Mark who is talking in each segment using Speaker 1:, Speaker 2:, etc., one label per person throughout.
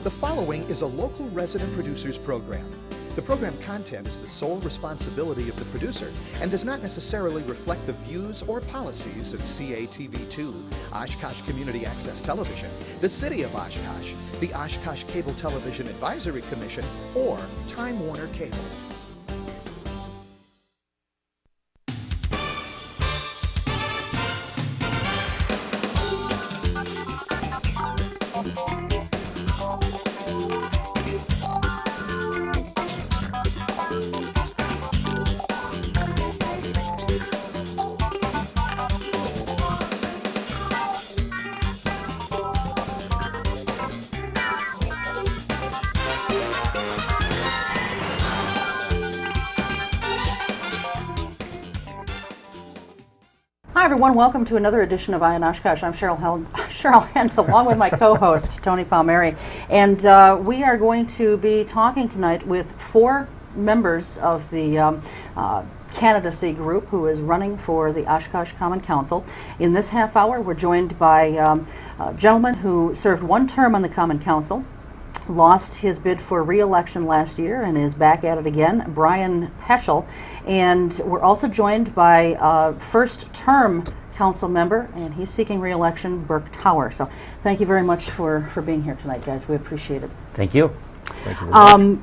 Speaker 1: The following is a local resident producers program. The program content is the sole responsibility of the producer and does not necessarily reflect the views or policies of CATV2, Oshkosh Community Access Television, the City of Oshkosh, the Oshkosh Cable Television Advisory Commission, or Time Warner Cable.
Speaker 2: Hi everyone, welcome to another edition of Eye on Oshkosh. I'm Cheryl Hentz, along with my co-host, Tony Palmeri. And we are going to be talking tonight with four members of the candidacy group who is running for the Oshkosh Common Council. In this half hour, we're joined by a gentleman who served one term on the Common Council, lost his bid for re-election last year and is back at it again, Brian Peschel. And we're also joined by a first-term council member, and he's seeking re-election, Burke Tower. So thank you very much for being here tonight, guys. We appreciate it.
Speaker 3: Thank you.
Speaker 4: Thank you very much.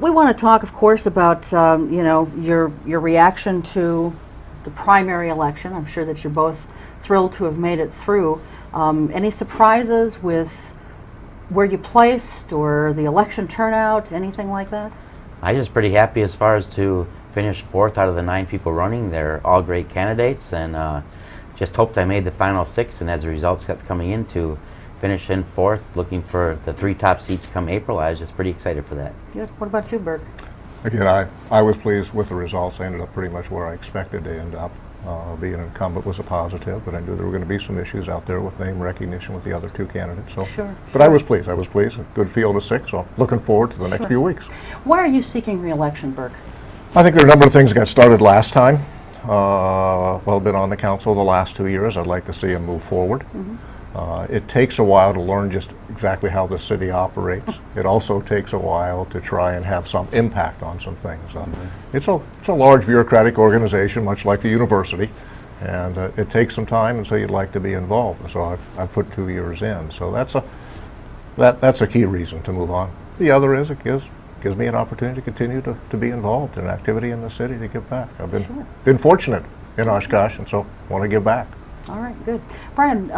Speaker 2: We want to talk, of course, about your reaction to the primary election. I'm sure that you're both thrilled to have made it through. Any surprises with where you placed or the election turnout, anything like that?
Speaker 3: I'm just pretty happy as far as to finish fourth out of the 9 people running. They're all great candidates, and just hoped I made the final 6, and as the results kept coming in, to finish in fourth, looking for the 3 top seats come April. I was just pretty excited for that.
Speaker 2: Good. What about you, Burke?
Speaker 4: Again, I was pleased with the results. I ended up pretty much where I expected to end up. Being an incumbent was a positive, but I knew there were going to be some issues out there with name recognition with the other 2 candidates. So,
Speaker 2: Sure.
Speaker 4: But I was pleased. A good field of 6, so looking forward to the next few weeks.
Speaker 2: Why are you seeking re-election, Burke?
Speaker 4: I think there are a number of things that got started last time. I've been on the council the last 2 years. I'd like to see them move forward. It takes a while to learn just exactly how the city operates. It also takes a while to try and have some impact on some things. It's a large bureaucratic organization, much like the university, and it takes some time, and so you'd like to be involved. And so I put 2 years in. So that's a key reason to move on. The other is it gives me an opportunity to continue to be involved in activity in the city to give back. I've been fortunate in Oshkosh, and so want to give back.
Speaker 2: All right, good. Brian,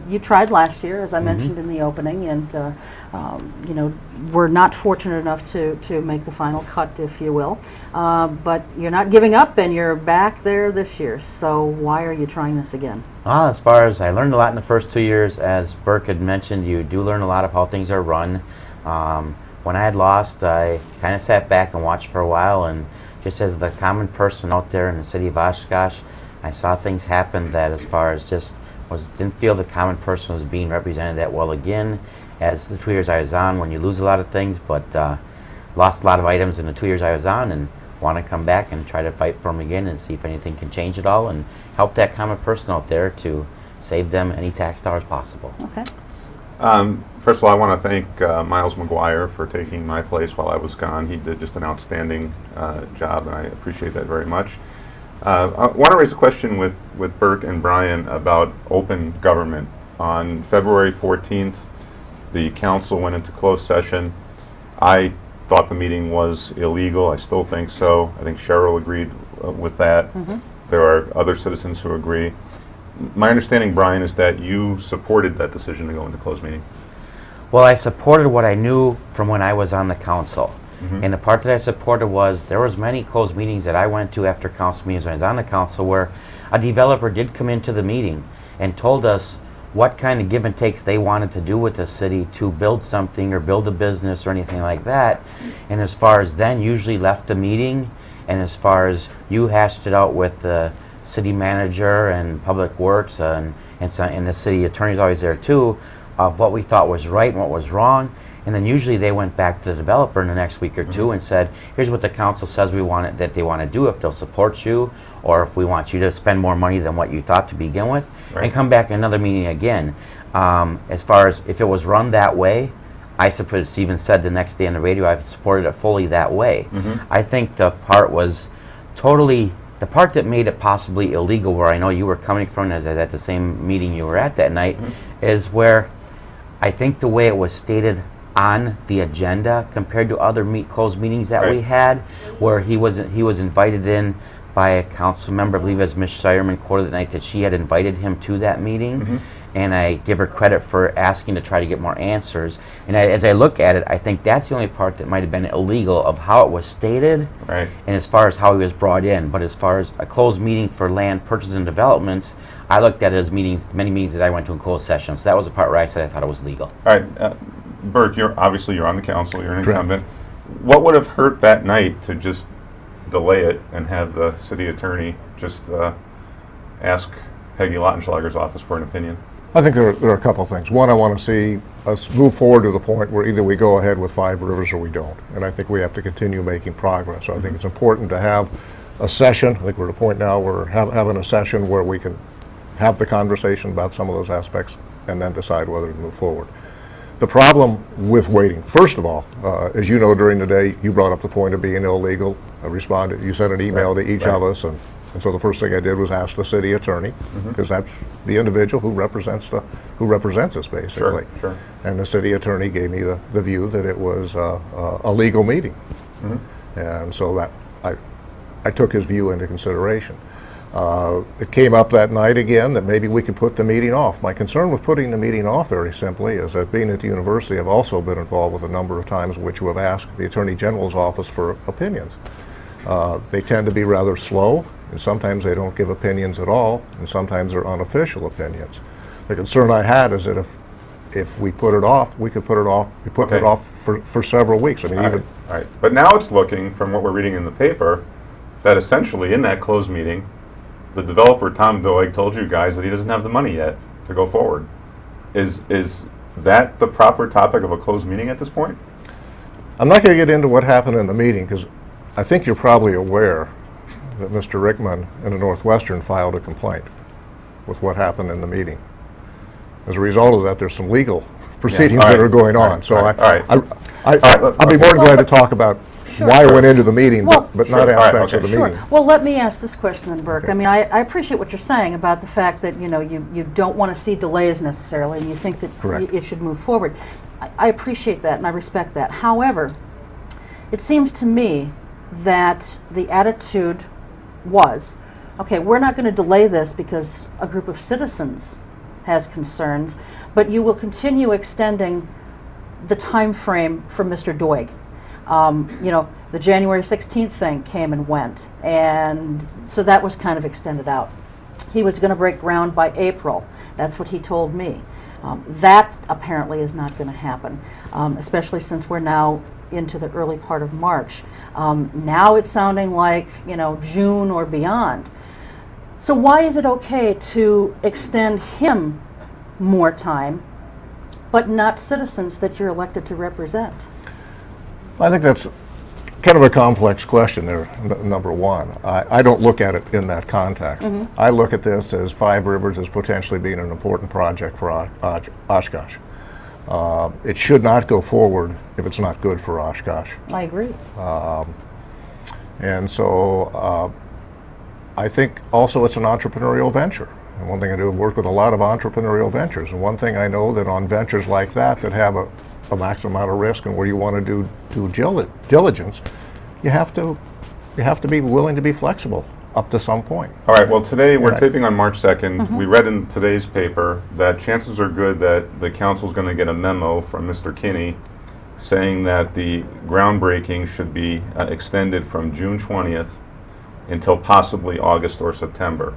Speaker 2: you tried last year, as I mentioned in the opening, and were not fortunate enough to make the final cut, if you will. But you're not giving up, and you're back there this year. So why are you trying this again?
Speaker 3: As far as I learned a lot in the first 2 years, as Burke had mentioned, you do learn a lot of how things are run. When I had lost, I kind of sat back and watched for a while, and just as the common person out there in the city of Oshkosh, I saw things happen that, as far as didn't feel the common person was being represented that well again. As the 2 years I was on, when you lose a lot of things, but lost a lot of items in the 2 years I was on, and want to come back and try to fight for them again and see if anything can change it all and help that common person out there to save them any tax dollars possible.
Speaker 2: Okay.
Speaker 5: First of all, I want to thank Miles McGuire for taking my place while I was gone. He did just an outstanding job, and I appreciate that very much. I want to raise a question with Burke and Brian about open government. On February 14th, the council went into closed session. I thought the meeting was illegal. I still think so. I think Cheryl agreed with that. There are other citizens who agree. My understanding, Brian, is that you supported that decision to go into closed meeting.
Speaker 3: Well, I supported what I knew from when I was on the council. And the part that I supported was there was many closed meetings that I went to after council meetings when I was on the council where a developer did come into the meeting and told us what kind of give and takes they wanted to do with the city to build something or build a business or anything like that. And as far as then, usually left the meeting, and as far as you hashed it out with the city manager and public works and the city attorney's always there too, of what we thought was right and what was wrong. And then usually they went back to the developer in the next week or two and said, here's what the council says that they want to do, if they'll support you, or if we want you to spend more money than what you thought to begin with, and come back in another meeting again. As far as if it was run that way, I suppose even said the next day on the radio, I've supported it fully that way.
Speaker 5: Mhm.
Speaker 3: I think the part was totally, the part that made it possibly illegal, where I know you were coming from as at the same meeting you were at that night, is where I think the way it was stated on the agenda compared to other closed meetings that we
Speaker 5: Right.
Speaker 3: had, where he was invited in by a council member, I believe it was Ms. Shireman, quoted that night that she had invited him to that meeting. And I give her credit for asking to try to get more answers. And as I look at it, I think that's the only part that might have been illegal of how it was stated,
Speaker 5: Right.
Speaker 3: and as far as how he was brought in. But as far as a closed meeting for land purchases and developments, I looked at it as meetings, many meetings that I went to in closed session. So that was the part where I said I thought it was legal.
Speaker 5: All right, Burke, you're on the council, you're an
Speaker 4: Correct.
Speaker 5: incumbent. What would have hurt that night to just delay it and have the city attorney just ask Peggy Lautenschlager's office for an opinion?
Speaker 4: I think there are a couple of things. One, I want to see us move forward to the point where either we go ahead with Five Rivers or we don't. And I think we have to continue making progress. So I think it's important to have a session. I think we're at a point now where having a session where we can have the conversation about some of those aspects and then decide whether to move forward. The problem with waiting, first of all, as you know, during the day, you brought up the point of being illegal. I responded, you sent an email to each of us, and so the first thing I did was ask the city attorney, because that's the individual who represents us, basically.
Speaker 5: Sure.
Speaker 4: And the city attorney gave me the view that it was a legal meeting. And so that I took his view into consideration. It came up that night again that maybe we could put the meeting off. My concern with putting the meeting off, very simply, is that being at the university, I've also been involved with a number of times in which you have asked the Attorney General's office for opinions. They tend to be rather slow, and sometimes they don't give opinions at all, and sometimes they're unofficial opinions. The concern I had is that if we put it off, we could put it off. We put it
Speaker 5: Okay.
Speaker 4: off for several weeks. I mean,
Speaker 5: All
Speaker 4: even
Speaker 5: right. But now it's looking, from what we're reading in the paper, that essentially in that closed meeting, the developer, Tom Doig, told you guys that he doesn't have the money yet to go forward. Is that the proper topic of a closed meeting at this point?
Speaker 4: I'm not going to get into what happened in the meeting because I think you're probably aware that Mr. Rickman in the Northwestern filed a complaint with what happened in the meeting. As a result of that, there's some legal proceedings
Speaker 5: all
Speaker 4: that
Speaker 5: right,
Speaker 4: are going
Speaker 5: all
Speaker 4: on.
Speaker 5: right,
Speaker 4: So
Speaker 5: all right, all right.
Speaker 4: I'll be more than glad to talk about why I went into the meeting,
Speaker 2: Well-
Speaker 4: but not
Speaker 5: Sure, all right,
Speaker 4: aspects of
Speaker 5: okay.
Speaker 4: the
Speaker 2: Sure.
Speaker 4: meeting.
Speaker 2: Well, let me ask this question then, Burke. I mean, I appreciate what you're saying about the fact that, you know, you don't want to see delays necessarily, and you think that
Speaker 4: Correct.
Speaker 2: it should move forward. I appreciate that, and I respect that. However, it seems to me that the attitude was, okay, we're not going to delay this because a group of citizens has concerns, but you will continue extending the time frame for Mr. Doig. You know, the January 16th thing came and went, and so that was kind of extended out. He was going to break ground by April. That's what he told me. That apparently is not going to happen, especially since we're now into the early part of March. Now it's sounding like, you know, June or beyond. So why is it okay to extend him more time, but not citizens that you're elected to represent?
Speaker 4: I think that's kind of a complex question there, number one. I don't look at it in that context. I look at this as Five Rivers as potentially being an important project for Oshkosh. It should not go forward if it's not good for Oshkosh.
Speaker 2: I agree.
Speaker 4: And so I think also it's an entrepreneurial venture. And one thing I do is work with a lot of entrepreneurial ventures. And one thing I know that on ventures like that have a maximum amount of risk and where you want to do diligence, you have to be willing to be flexible up to some point.
Speaker 5: All right, well, today we're
Speaker 4: Yeah.
Speaker 5: taping on March 2nd. We read in today's paper that chances are good that the council's going to get a memo from Mr. Kinney saying that the groundbreaking should be extended from June 20th until possibly August or September.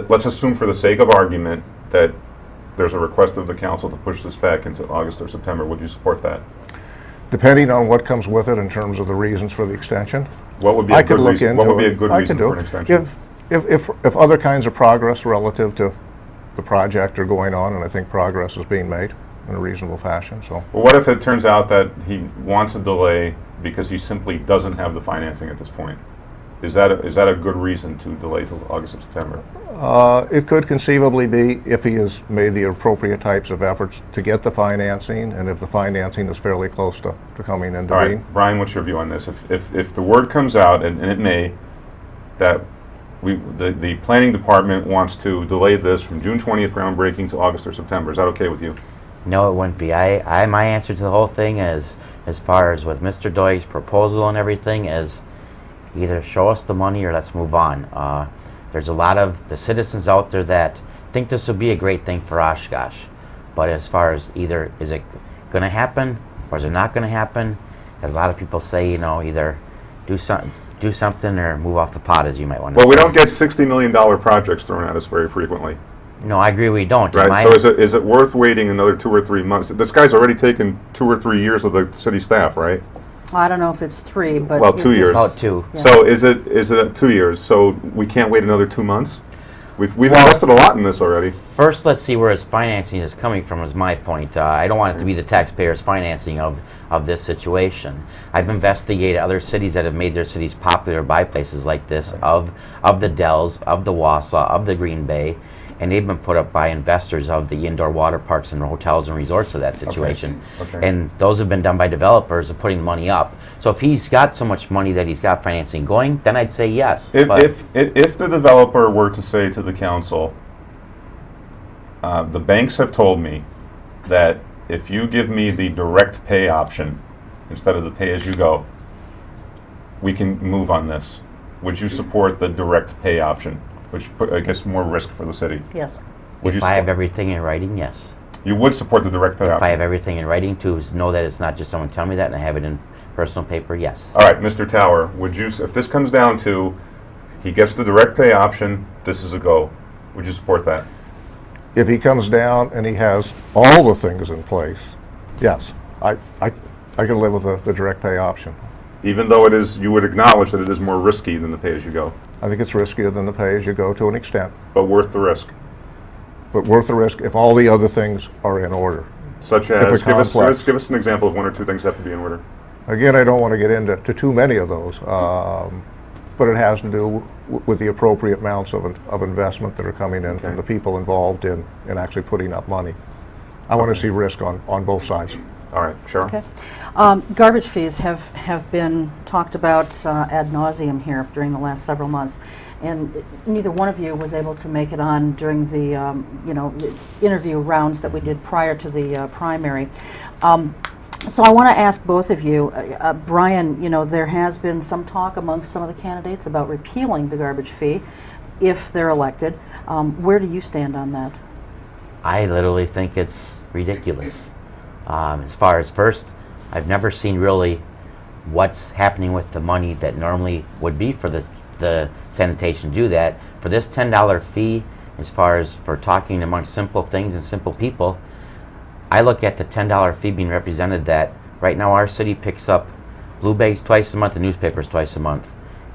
Speaker 5: Let's assume for the sake of argument that there's a request of the council to push this back into August or September. Would you support that?
Speaker 4: Depending on what comes with it in terms of the reasons for the extension,
Speaker 5: What would be
Speaker 4: I
Speaker 5: a
Speaker 4: could
Speaker 5: good
Speaker 4: look
Speaker 5: reason?
Speaker 4: into
Speaker 5: What would be
Speaker 4: it.
Speaker 5: a good
Speaker 4: I
Speaker 5: reason
Speaker 4: could do
Speaker 5: for an
Speaker 4: it.
Speaker 5: extension?
Speaker 4: If other kinds of progress relative to the project are going on, and I think progress is being made in a reasonable fashion, so.
Speaker 5: Well, what if it turns out that he wants a delay because he simply doesn't have the financing at this point? Is that a good reason to delay till August or September?
Speaker 4: It could conceivably be if he has made the appropriate types of efforts to get the financing, and if the financing is fairly close to coming into
Speaker 5: All
Speaker 4: being.
Speaker 5: right, Brian, what's your view on this? If the word comes out, and it may, that the planning department wants to delay this from June 20th groundbreaking to August or September, is that okay with you?
Speaker 3: No, it wouldn't be. My answer to the whole thing is, as far as with Mr. Doig's proposal and everything, is either show us the money or let's move on. There's a lot of the citizens out there that think this would be a great thing for Oshkosh, but as far as either is it going to happen or is it not going to happen, a lot of people say, either do something or move off the pot, as you might want to say.
Speaker 5: Well, we don't get $60 million projects thrown at us very frequently.
Speaker 3: No, I agree we don't.
Speaker 5: Right, so is it worth waiting another 2 or 3 months? This guy's already taken 2 or 3 years of the city staff, right?
Speaker 2: I don't know if it's 3, but
Speaker 5: Well, 2 years.
Speaker 3: About 2.
Speaker 2: Yeah.
Speaker 5: So is it 2 years? So we can't wait another 2 months? We've invested a lot in this already.
Speaker 3: First, let's see where his financing is coming from, is my point. I don't want it to be the taxpayers' financing of this situation. I've investigated other cities that have made their cities popular by places like this, of the Dells, of the Wausau, of the Green Bay, and they've been put up by investors of the indoor water parks and hotels and resorts of that situation.
Speaker 5: Okay.
Speaker 3: And those have been done by developers of putting money up. So if he's got so much money that he's got financing going, then I'd say yes.
Speaker 5: If the developer were to say to the council, the banks have told me that if you give me the direct pay option instead of the pay-as-you-go, we can move on this. Would you support the direct pay option, which put, I guess, more risk for the city?
Speaker 2: Yes.
Speaker 5: Would you
Speaker 3: If I have
Speaker 5: support-
Speaker 3: everything in writing, yes.
Speaker 5: You would support the direct pay
Speaker 3: If
Speaker 5: option?
Speaker 3: I have everything in writing to know that it's not just someone telling me that and I have it in personal paper, yes.
Speaker 5: All right, Mr. Tower, would you, if this comes down to he gets the direct pay option, this is a go, would you support that?
Speaker 4: If he comes down and he has all the things in place, yes, I can live with the direct pay option.
Speaker 5: Even though it is, you would acknowledge that it is more risky than the pay-as-you-go,
Speaker 4: I think it's riskier than the pay-as-you-go to an extent,
Speaker 5: but worth the risk.
Speaker 4: but worth the risk if all the other things are in order.
Speaker 5: Such
Speaker 4: If
Speaker 5: as,
Speaker 4: a complex-
Speaker 5: give us an example of 1 or 2 things that have to be in order.
Speaker 4: Again, I don't want to get into too many of those, but it has to do with the appropriate amounts of investment that are coming in from
Speaker 5: Okay.
Speaker 4: the people involved in actually putting up money. I want to see risk on both sides.
Speaker 5: All right, Cheryl?
Speaker 2: Okay. Garbage fees have been talked about ad nauseum here during the last several months, and neither one of you was able to make it on during the interview rounds that we did prior to the primary. So I want to ask both of you, Brian, there has been some talk amongst some of the candidates about repealing the garbage fee if they're elected. Where do you stand on that?
Speaker 3: I literally think it's ridiculous. As far as first, I've never seen really what's happening with the money that normally would be for the sanitation to do that. For this $10 fee, as far as for talking amongst simple things and simple people, I look at the $10 fee being represented that right now our city picks up blue bags twice a month and newspapers twice a month.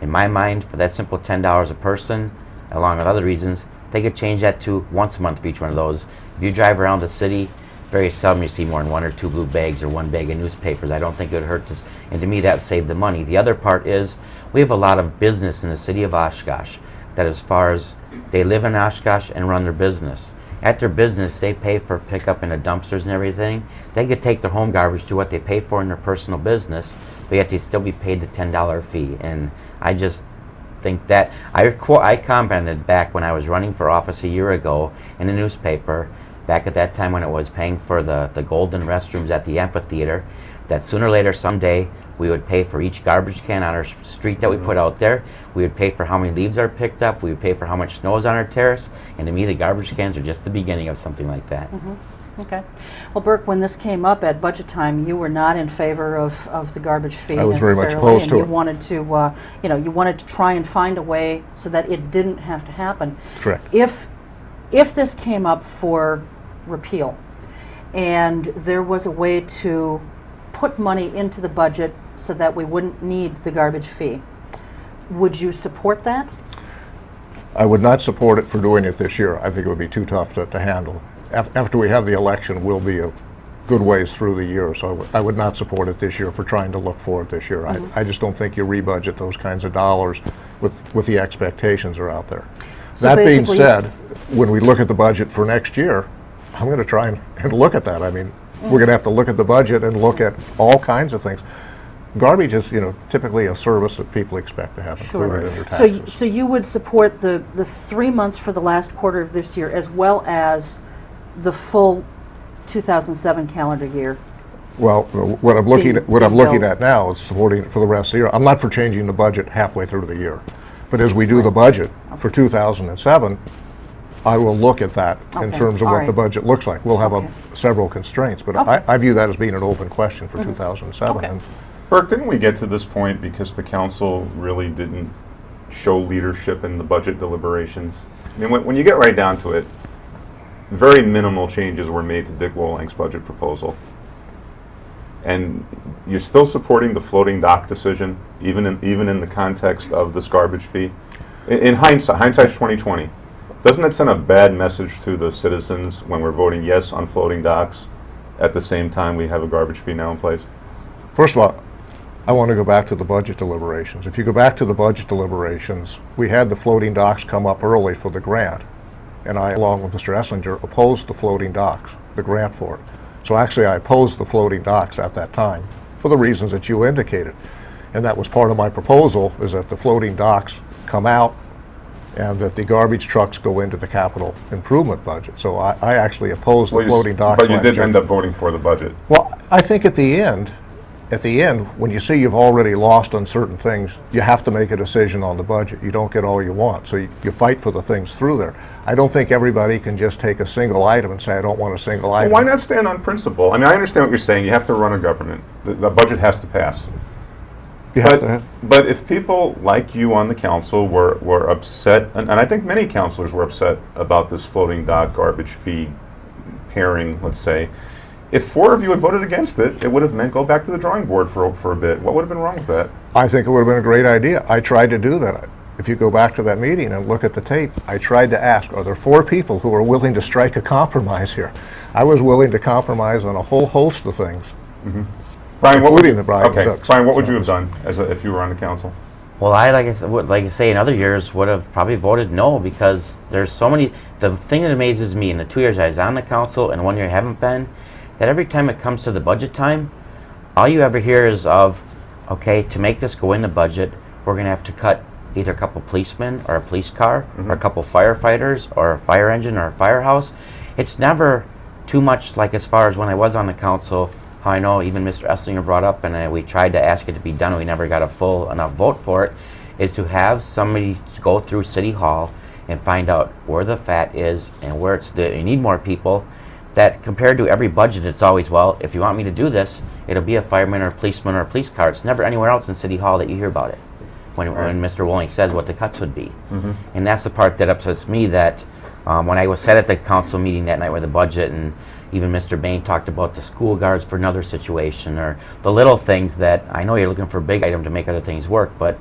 Speaker 3: In my mind, for that simple $10 a person, along with other reasons, they could change that to once a month for each one of those. If you drive around the city, very seldom you see more than 1 or 2 blue bags or 1 bag of newspapers. I don't think it would hurt to, and to me that would save the money. The other part is we have a lot of business in the city of Oshkosh that as far as they live in Oshkosh and run their business. At their business, they pay for pickup in the dumpsters and everything. They could take their home garbage to what they pay for in their personal business, but yet they'd still be paid the $10 fee. And I just think that, I commented back when I was running for office a year ago in the newspaper, back at that time when it was paying for the golden restrooms at the amphitheater, that sooner or later someday we would pay for each garbage can on our street that we put out there. We would pay for how many leaves are picked up. We would pay for how much snow is on our terrace. And to me, the garbage cans are just the beginning of something like that.
Speaker 2: Okay. Well, Burke, when this came up at budget time, you were not in favor of the garbage fee
Speaker 4: I was very much
Speaker 2: necessarily,
Speaker 4: opposed
Speaker 2: and
Speaker 4: to
Speaker 2: you
Speaker 4: it.
Speaker 2: wanted to, you wanted to try and find a way so that it didn't have to happen.
Speaker 4: Correct.
Speaker 2: If this came up for repeal, and there was a way to put money into the budget so that we wouldn't need the garbage fee, would you support that?
Speaker 4: I would not support it for doing it this year. I think it would be too tough to handle. After we have the election, we'll be good ways through the year, so I would not support it this year for trying to look forward this year. I just don't think you rebudget those kinds of dollars with the expectations are out there.
Speaker 2: So
Speaker 4: that being
Speaker 2: basically-
Speaker 4: said, when we look at the budget for next year, I'm going to try and look at that. I mean, we're going to have to look at the budget and look at all kinds of things. Garbage is, typically a service that people expect to have included in their taxes.
Speaker 2: So you would support the 3 months for the last quarter of this year as well as the full 2007 calendar year?
Speaker 4: Well, what I'm looking
Speaker 2: billed.
Speaker 4: at now is supporting it for the rest of the year. I'm not for changing the budget halfway through the year. But as we do the budget for 2007, I will look at that in
Speaker 2: Okay,
Speaker 4: terms of
Speaker 2: all
Speaker 4: what the
Speaker 2: right.
Speaker 4: budget looks like. We'll have
Speaker 2: Okay.
Speaker 4: several constraints, but
Speaker 2: Okay.
Speaker 4: I view that as being an open question for 2007.
Speaker 2: Okay.
Speaker 4: And
Speaker 5: Burke, didn't we get to this point because the council really didn't show leadership in the budget deliberations? I mean, when you get right down to it, very minimal changes were made to Dick Wolling's budget proposal. And you're still supporting the floating dock decision, even in the context of this garbage fee? In hindsight's 2020. Doesn't it send a bad message to the citizens when we're voting yes on floating docks at the same time we have a garbage fee now in place?
Speaker 4: First of all, I want to go back to the budget deliberations. If you go back to the budget deliberations, we had the floating docks come up early for the grant. And I, along with Mr. Esslinger, opposed the floating docks, the grant for it. So actually, I opposed the floating docks at that time for the reasons that you indicated. And that was part of my proposal, is that the floating docks come out and that the garbage trucks go into the capital improvement budget. So I actually opposed the floating docks
Speaker 5: But you
Speaker 4: last
Speaker 5: did
Speaker 4: year.
Speaker 5: end up voting for the budget.
Speaker 4: Well, I think at the end, when you see you've already lost on certain things, you have to make a decision on the budget. You don't get all you want, so you fight for the things through there. I don't think everybody can just take a single item and say, I don't want a single
Speaker 5: Well,
Speaker 4: item.
Speaker 5: why not stand on principle? I mean, I understand what you're saying. You have to run a government. The budget has to pass.
Speaker 4: You have to have-
Speaker 5: But if people like you on the council were upset, and I think many councilors were upset about this floating dock garbage fee pairing, let's say, if 4 of you had voted against it, it would have meant go back to the drawing board for a bit. What would have been wrong with that?
Speaker 4: I think it would have been a great idea. I tried to do that. If you go back to that meeting and look at the tape, I tried to ask, are there 4 people who are willing to strike a compromise here? I was willing to compromise on a whole host of things.
Speaker 5: Brian,
Speaker 4: Including the Brian
Speaker 5: okay,
Speaker 4: Ducks.
Speaker 5: Brian, what would you have done if you were on the council?
Speaker 3: Well, I like I say in other years would have probably voted no, because there's so many. The thing that amazes me in the 2 years I was on the council and 1 year I haven't been, that every time it comes to the budget time, all you ever hear is of, okay, to make this go in the budget, we're going to have to cut either a couple policemen or a police car or a couple firefighters or a fire engine or a firehouse. It's never too much like as far as when I was on the council, how I know even Mr. Esslinger brought up, and we tried to ask it to be done, we never got a full enough vote for it, is to have somebody go through City Hall and find out where the fat is and where you need more people. That compared to every budget, it's always, well, if you want me to do this, it'll be a fireman or a policeman or a police car. It's never anywhere else in City Hall that you hear about it when Mr. Wolling says what the cuts would be. And that's the part that upsets me, that when I was sat at the council meeting that night with the budget, and even Mr. Bain talked about the school guards for another situation, or the little things that I know you're looking for a big item to make other things work, but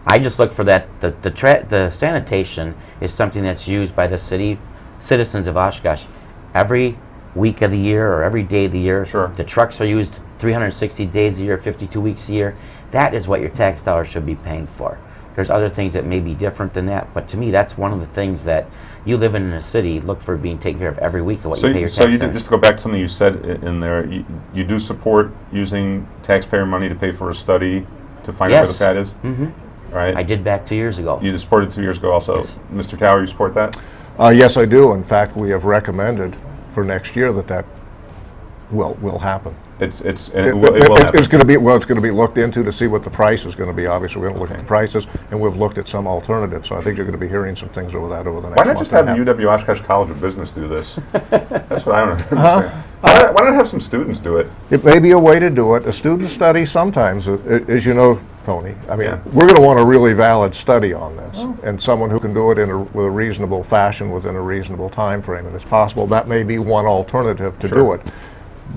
Speaker 3: I just look for that. The sanitation is something that's used by the citizens of Oshkosh every week of the year or every day of the year.
Speaker 5: Sure.
Speaker 3: The trucks are used 360 days a year, 52 weeks a year. That is what your tax dollars should be paying for. There's other things that may be different than that, but to me, that's one of the things that you live in a city, look for being taken care of every week of what you pay your tax
Speaker 5: So you did,
Speaker 3: dollars.
Speaker 5: just to go back to something you said in there, you do support using taxpayer money to pay for a study to find out where the
Speaker 3: Yes.
Speaker 5: fat is?
Speaker 3: Mhm.
Speaker 5: Right?
Speaker 3: I did back 2 years ago.
Speaker 5: You supported 2 years ago also.
Speaker 3: Yes.
Speaker 5: Mr. Tower, you support that?
Speaker 4: Yes, I do. In fact, we have recommended for next year that will happen.
Speaker 5: And it will happen.
Speaker 4: It's going to be, it's going to be looked into to see what the price is going to be. Obviously, we're going to look at the prices, and we've looked at some alternatives. So I think you're going to be hearing some things over the next month.
Speaker 5: Why not just have
Speaker 4: and a
Speaker 5: the
Speaker 4: half.
Speaker 5: UW Oshkosh College of Business do this? That's what I don't understand. Why not have some students do it?
Speaker 4: It may be a way to do it. A student study sometimes, as you know, Tony, I mean,
Speaker 5: Yeah.
Speaker 4: we're going to want a really valid study on this, and someone who can do it with a reasonable fashion within a reasonable time frame. And it's possible that may be one alternative to do
Speaker 5: Sure.
Speaker 4: it.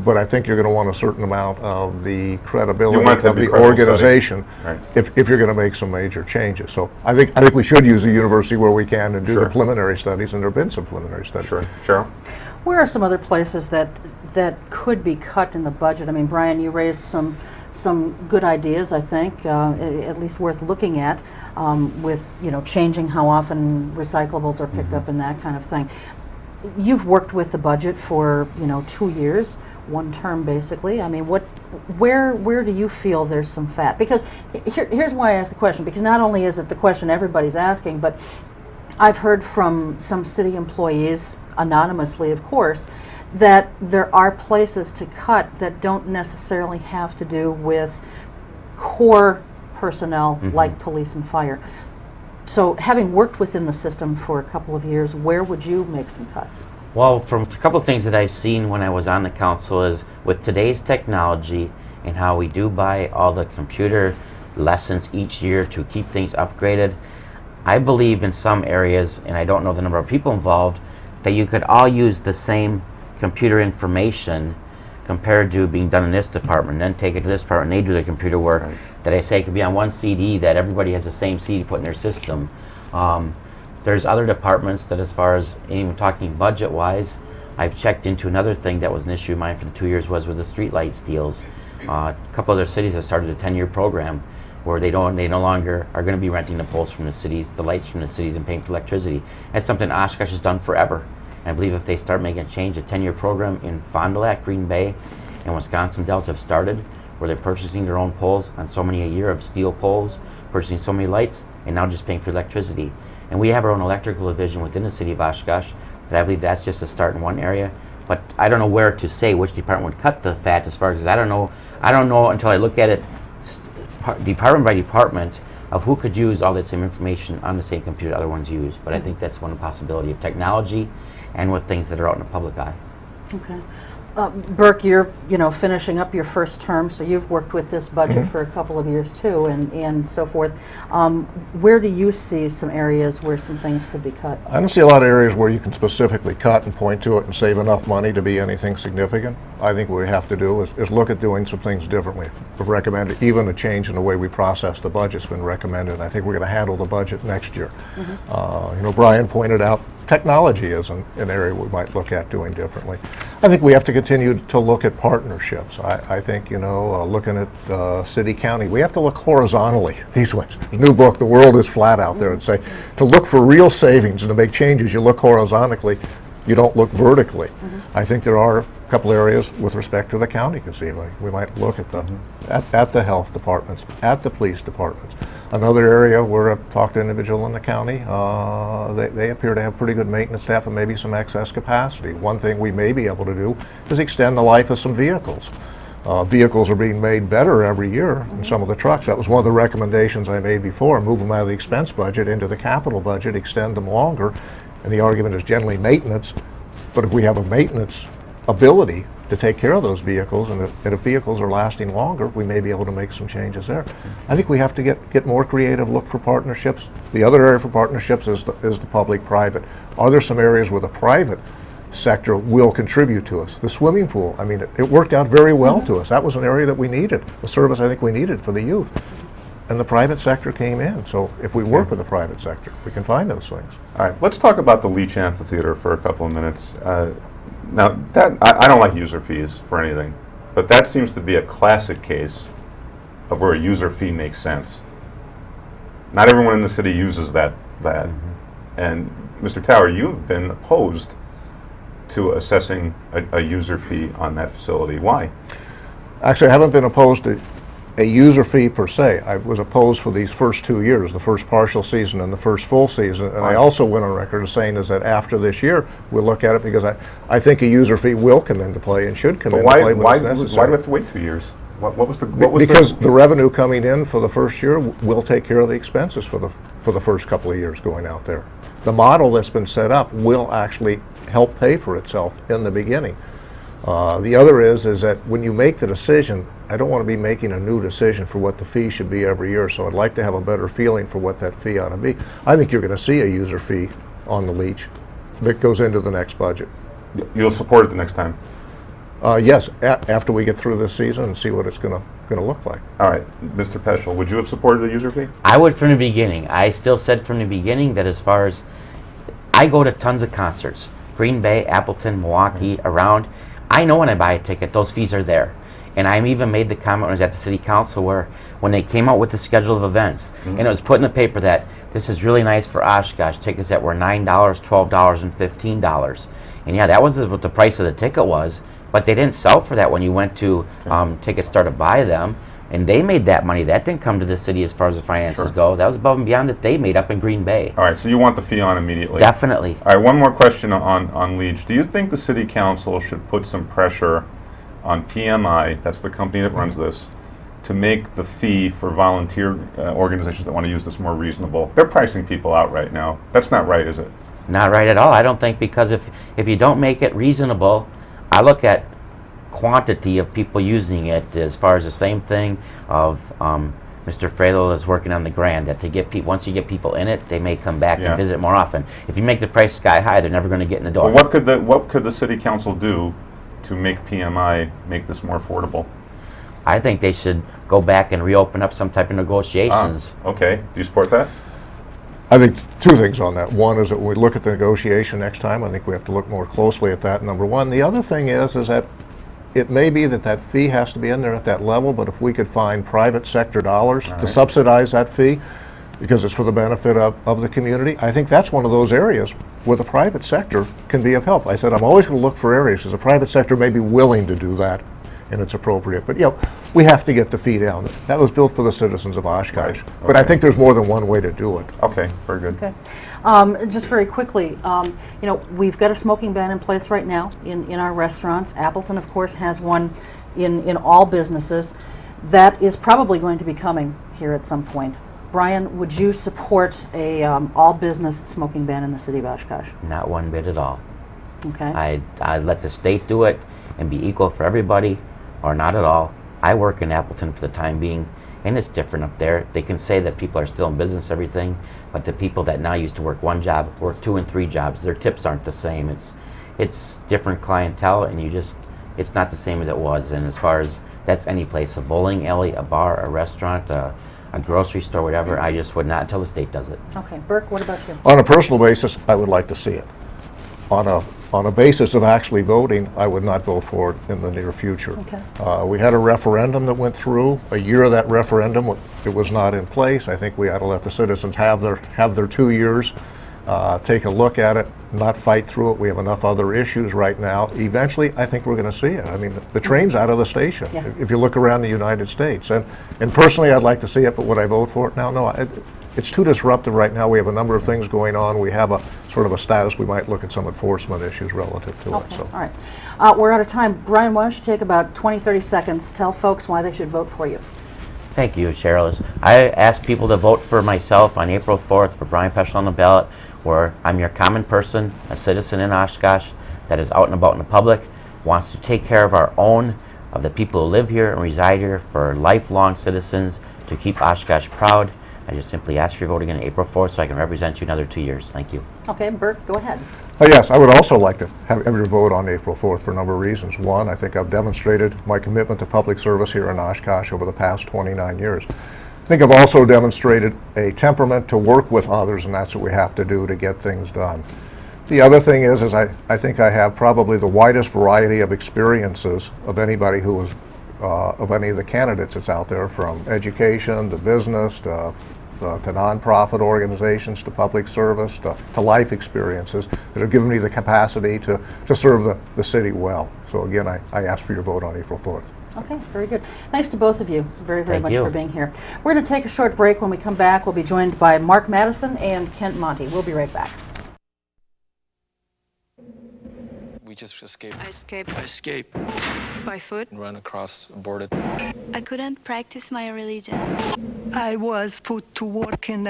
Speaker 4: But I think you're going to want a certain amount of the credibility
Speaker 5: want it to
Speaker 4: of
Speaker 5: be
Speaker 4: the
Speaker 5: credible study.
Speaker 4: organization
Speaker 5: Right.
Speaker 4: if you're going to make some major changes. So I think we should use the university where we can and do
Speaker 5: Sure.
Speaker 4: the preliminary studies, and there have been some preliminary studies.
Speaker 5: Sure. Cheryl?
Speaker 2: where are some other places that could be cut in the budget? I mean, Brian, you raised some good ideas, I think, at least worth looking at, with changing how often recyclables are picked up and that kind of thing. You've worked with the budget for 2 years, one term basically. I mean, where do you feel there's some fat? Because here's why I asked the question. Because not only is it the question everybody's asking, but I've heard from some city employees, anonymously of course, that there are places to cut that don't necessarily have to do with core personnel like police and fire. So having worked within the system for a couple of years, where would you make some cuts?
Speaker 3: Well, from a couple of things that I've seen when I was on the council is with today's technology and how we do buy all the computer lessons each year to keep things upgraded, I believe in some areas, and I don't know the number of people involved, that you could all use the same computer information compared to being done in this department, then take it to this department and they do the computer work. Right. That I say could be on one CD, that everybody has the same CD put in their system. There's other departments that, as far as even talking budget-wise, I've checked into another thing that was an issue of mine for the 2 years was with the streetlights deals. A couple other cities have started a 10-year program where they no longer are going to be renting the poles from the cities, the lights from the cities, and paying for electricity. That's something Oshkosh has done forever. And I believe if they start making a change, a 10-year program in Fond du Lac, Green Bay, and Wisconsin Dells have started, where they're purchasing their own poles on so many a year of steel poles, purchasing so many lights, and now just paying for electricity. And we have our own electrical division within the city of Oshkosh, that I believe that's just a start in one area. But I don't know where to say which department would cut the fat as far as, I don't know until I look at it department by department of who could use all that same information on the same computer other ones use. But I think that's one possibility of technology and with things that are out in the public eye.
Speaker 2: Okay. Burke, you're finishing up your first term, so you've worked with this budget for a couple of years too, and so forth. Where do you see some areas where some things could be cut?
Speaker 4: I don't see a lot of areas where you can specifically cut and point to it and save enough money to be anything significant. I think what we have to do is look at doing some things differently. We've recommended even a change in the way we process the budget's been recommended. I think we're going to handle the budget next year. Brian pointed out technology is an area we might look at doing differently. I think we have to continue to look at partnerships. I think, looking at city, county, we have to look horizontally these ways. The new book, The World is Flat Out There, and say, to look for real savings and to make changes, you look horizontally, you don't look vertically. I think there are a couple areas with respect to the county conceivably. We might look at at the health departments, at the police departments. Another area where I've talked to an individual in the county, they appear to have pretty good maintenance staff and maybe some excess capacity. One thing we may be able to do is extend the life of some vehicles. Vehicles are being made better every year in some of the trucks. That was one of the recommendations I made before, move them out of the expense budget into the capital budget, extend them longer. And the argument is generally maintenance, but if we have a maintenance ability to take care of those vehicles, and if vehicles are lasting longer, we may be able to make some changes there. I think we have to get more creative, look for partnerships. The other area for partnerships is the public-private. Are there some areas where the private sector will contribute to us? The swimming pool, I mean, it worked out very well to us. That was an area that we needed, a service I think we needed for the youth. And the private sector came in. So if we work with the private sector, we can find those things.
Speaker 5: All right, let's talk about the Leach Amphitheater for a couple of minutes. Now, I don't like user fees for anything, but that seems to be a classic case of where a user fee makes sense. Not everyone in the city uses that. And Mr. Tower, you've been opposed to assessing a user fee on that facility. Why?
Speaker 4: Actually, I haven't been opposed to a user fee per se. I was opposed for these first 2 years, the first partial season and the first full season. And I also went on record as saying is that after this year, we'll look at it because I think a user fee will come into play and should come into play when it's necessary.
Speaker 5: Why do we have to wait 2 years?
Speaker 4: Because the revenue coming in for the first year will take care of the expenses for the first couple of years going out there. The model that's been set up will actually help pay for itself in the beginning. The other is that when you make the decision, I don't want to be making a new decision for what the fee should be every year, so I'd like to have a better feeling for what that fee ought to be. I think you're going to see a user fee on the Leach that goes into the next budget.
Speaker 5: You'll support it the next time?
Speaker 4: Yes, after we get through this season and see what it's going to look like.
Speaker 5: All right, Mr. Peschel, would you have supported a user fee?
Speaker 3: I would from the beginning. I still said from the beginning that as far as I go to tons of concerts. Green Bay, Appleton, Milwaukee, around, I know when I buy a ticket, those fees are there. And I even made the comment when I was at the city council where when they came out with the schedule of events, and it was put in the paper that this is really nice for Oshkosh, tickets that were $9, $12, and $15. And yeah, that was what the price of the ticket was, but they didn't sell for that when you went to Ticket Star to buy them. And they made that money. That didn't come to the city as far as the finances go. That was above and beyond that they made up in Green Bay.
Speaker 5: All right, so you want the fee on immediately?
Speaker 3: Definitely.
Speaker 5: All right, one more question on Leach. Do you think the city council should put some pressure on PMI, that's the company that runs this, to make the fee for volunteer organizations that want to use this more reasonable? They're pricing people out right now. That's not right, is it?
Speaker 3: Not right at all. I don't think, because if you don't make it reasonable, I look at quantity of people using it as far as the same thing of Mr. Fradel is working on the grant, that to get people, once you get people in it, they may come back and visit more often. If you make the price sky high, they're never going to get in the door.
Speaker 5: Well, what could the city council do to make PMI make this more affordable?
Speaker 3: I think they should go back and reopen up some type of negotiations.
Speaker 5: Okay, do you support that?
Speaker 4: I think two things on that. One is that when we look at the negotiation next time, I think we have to look more closely at that, number one. The other thing is that it may be that fee has to be in there at that level, but if we could find private sector dollars to subsidize that fee, because it's for the benefit of the community, I think that's one of those areas where the private sector can be of help. I said I'm always going to look for areas because the private sector may be willing to do that and it's appropriate. But we have to get the fee down. That was built for the citizens of Oshkosh.
Speaker 5: Right.
Speaker 4: But I think there's more than one way to do it.
Speaker 5: Okay, very good.
Speaker 2: Okay. Just very quickly, we've got a smoking ban in place right now in our restaurants. Appleton, of course, has one in all businesses. That is probably going to be coming here at some point. Brian, would you support a all-business smoking ban in the city of Oshkosh?
Speaker 3: Not one bit at all.
Speaker 2: Okay.
Speaker 3: I'd let the state do it and be equal for everybody, or not at all. I work in Appleton for the time being, and it's different up there. They can say that people are still in business, everything, but the people that now used to work one job work 2 and 3 jobs. Their tips aren't the same. It's different clientele, and it's not the same as it was. And as far as that's any place, a bowling alley, a bar, a restaurant, a grocery store, whatever, I just would not until the state does it.
Speaker 2: Okay. Burke, what about you?
Speaker 4: On a personal basis, I would like to see it. On a basis of actually voting, I would not vote for it in the near future.
Speaker 2: Okay.
Speaker 4: We had a referendum that went through. A year of that referendum, it was not in place. I think we ought to let the citizens have their 2 years, take a look at it, not fight through it. We have enough other issues right now. Eventually, I think we're going to see it. I mean, the train's out of the station.
Speaker 2: Yeah.
Speaker 4: If you look around the United States, and personally, I'd like to see it, but would I vote for it now? No. It's too disruptive right now. We have a number of things going on. We have a sort of a status. We might look at some enforcement issues relative to it.
Speaker 2: Okay.
Speaker 4: So.
Speaker 2: All right. We're out of time. Brian, why don't you take about 20, 30 seconds, tell folks why they should vote for you.
Speaker 3: Thank you, Cheryl. I ask people to vote for myself on April 4th for Brian Peschel on the ballot, where I'm your common person, a citizen in Oshkosh that is out and about in the public, wants to take care of our own, of the people who live here and reside here, for lifelong citizens, to keep Oshkosh proud. I just simply ask for your vote again on April 4th so I can represent you another 2 years. Thank you.
Speaker 2: Okay, Burke, go ahead.
Speaker 4: Yes, I would also like to have your vote on April 4th for a number of reasons. One, I think I've demonstrated my commitment to public service here in Oshkosh over the past 29 years. I think I've also demonstrated a temperament to work with others, and that's what we have to do to get things done. The other thing is I think I have probably the widest variety of experiences of anybody who is, of any of the candidates that's out there, from education to business to nonprofit organizations, to public service, to life experiences that have given me the capacity to serve the city well. So again, I ask for your vote on April 4th.
Speaker 2: Okay, very good. Thanks to both of you very, very
Speaker 3: Thank
Speaker 2: much
Speaker 3: you.
Speaker 2: for being here. We're going to take a short break. When we come back, we'll be joined by Mark Madison and Kent Monty. We'll be right back.
Speaker 6: We just escaped.
Speaker 7: I escaped
Speaker 6: I escaped
Speaker 7: by foot.
Speaker 6: and ran across a border.
Speaker 7: I couldn't practice my religion.
Speaker 8: I was put to work in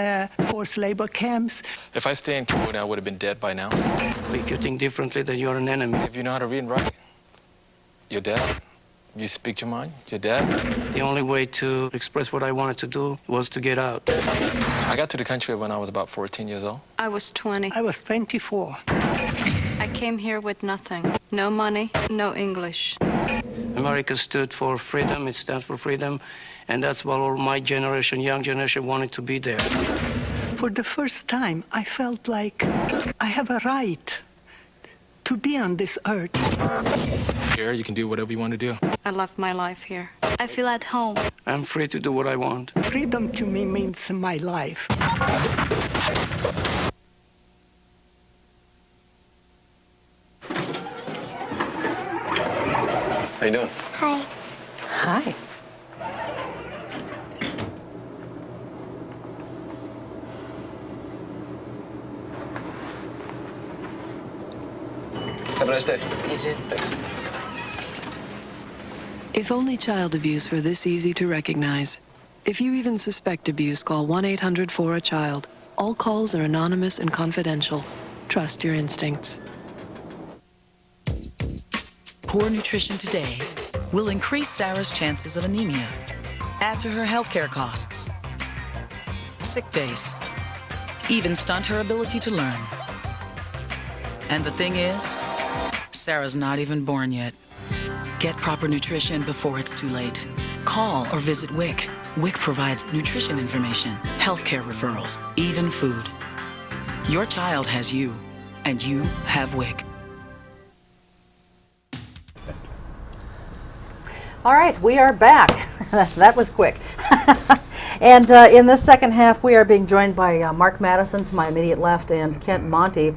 Speaker 8: forced labor camps.
Speaker 6: If I stay in Cambodia, I would have been dead by now.
Speaker 9: If you think differently, then you're an enemy.
Speaker 6: If you know how to read and write, you're dead. You speak your mind, you're dead.
Speaker 9: The only way to express what I wanted to do was to get out.
Speaker 6: I got to the country when I was about 14 years old.
Speaker 7: I was 20.
Speaker 8: I was 24.
Speaker 7: I came here with nothing. No money, no English.
Speaker 9: America stood for freedom, it stands for freedom, and that's what all my generation, young generation, wanted to be there.
Speaker 8: For the first time, I felt like I have a right to be on this earth.
Speaker 6: Here, you can do whatever you want to do.
Speaker 7: I love my life here.
Speaker 10: I feel at home.
Speaker 9: I'm free to do what I want.
Speaker 8: Freedom to me means my life.
Speaker 6: How you doing?
Speaker 10: Hi.
Speaker 2: Hi.
Speaker 6: Have a nice day.
Speaker 2: You too.
Speaker 6: Thanks.
Speaker 11: If only child abuse were this easy to recognize. If you even suspect abuse, call 1-800-4-A-CHILD. All calls are anonymous and confidential. Trust your instincts.
Speaker 12: Poor nutrition today will increase Sarah's chances of anemia, add to her healthcare costs, sick days, even stunt her ability to learn. And the thing is, Sarah's not even born yet. Get proper nutrition before it's too late. Call or visit WIC. WIC provides nutrition information, healthcare referrals, even food. Your child has you, and you have WIC.
Speaker 2: All right, we are back. That was quick. And in this second half, we are being joined by Mark Madison to my immediate left and Kent Monty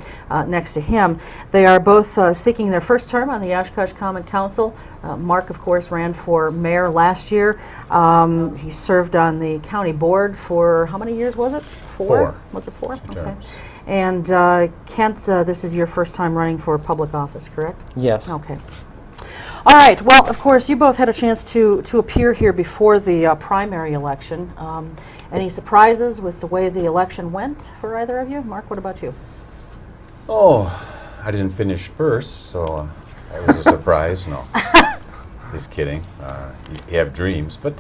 Speaker 2: next to him. They are both seeking their first term on the Oshkosh Common Council. Mark, of course, ran for mayor last year. He served on the county board for how many years was it? Four. Was it four? Okay.
Speaker 13: Terms.
Speaker 2: And Kent, this is your first time running for public office, correct?
Speaker 13: Yes.
Speaker 2: Okay. All right. Well, of course, you both had a chance to appear here before the primary election. Any surprises with the way the election went for either of you? Mark, what about you?
Speaker 13: Oh, I didn't finish first, so it was a surprise. No, just kidding. You have dreams, but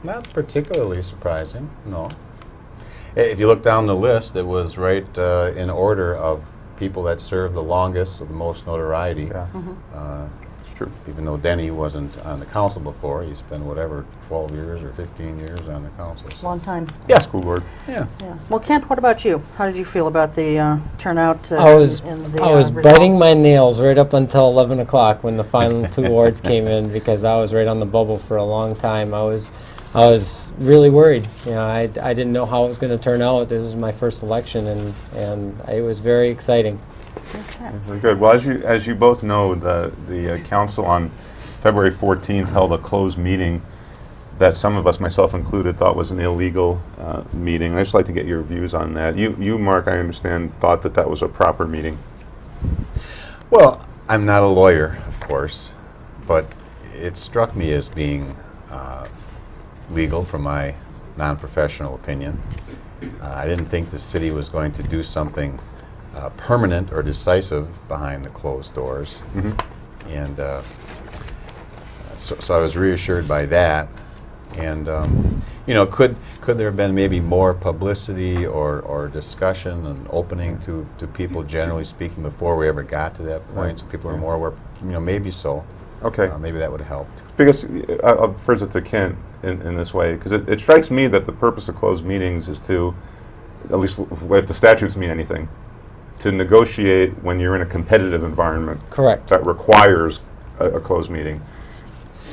Speaker 13: not particularly surprising. No. If you look down the list, it was right in order of people that served the longest, with the most notoriety.
Speaker 5: Yeah.
Speaker 13: Even though Denny wasn't on the council before, he spent whatever, 12 years or 15 years on the council. So.
Speaker 2: Long time.
Speaker 13: Yeah.
Speaker 5: School board.
Speaker 13: Yeah.
Speaker 2: Yeah. Well, Kent, what about you? How did you feel about the turnout?
Speaker 14: I was
Speaker 2: in the,
Speaker 14: I was
Speaker 2: results?
Speaker 14: biting my nails right up until 11 o'clock when the final two awards came in, because I was right on the bubble for a long time. I was really worried. You know, I didn't know how it was going to turn out. This was my first election, and it was very exciting.
Speaker 2: Okay.
Speaker 5: Very good. Well, as you both know, the council on February 14th held a closed meeting that some of us, myself included, thought was an illegal meeting. I'd just like to get your views on that. You, Mark, I understand, thought that was a proper meeting.
Speaker 13: Well, I'm not a lawyer, of course, but it struck me as being legal from my non-professional opinion. I didn't think the city was going to do something permanent or decisive behind the closed doors.
Speaker 5: Mm-hmm.
Speaker 13: And so I was reassured by that. And you know, could there have been maybe more publicity or discussion and opening to people, generally speaking, before we ever got to that point, so people were more aware? You know, maybe so.
Speaker 5: Okay.
Speaker 13: Maybe that would have helped.
Speaker 5: Because I'll phrase it to Kent in this way, because it strikes me that the purpose of closed meetings is to, at least if the statutes mean anything, to negotiate when you're in a competitive environment.
Speaker 14: Correct.
Speaker 5: That requires a closed meeting.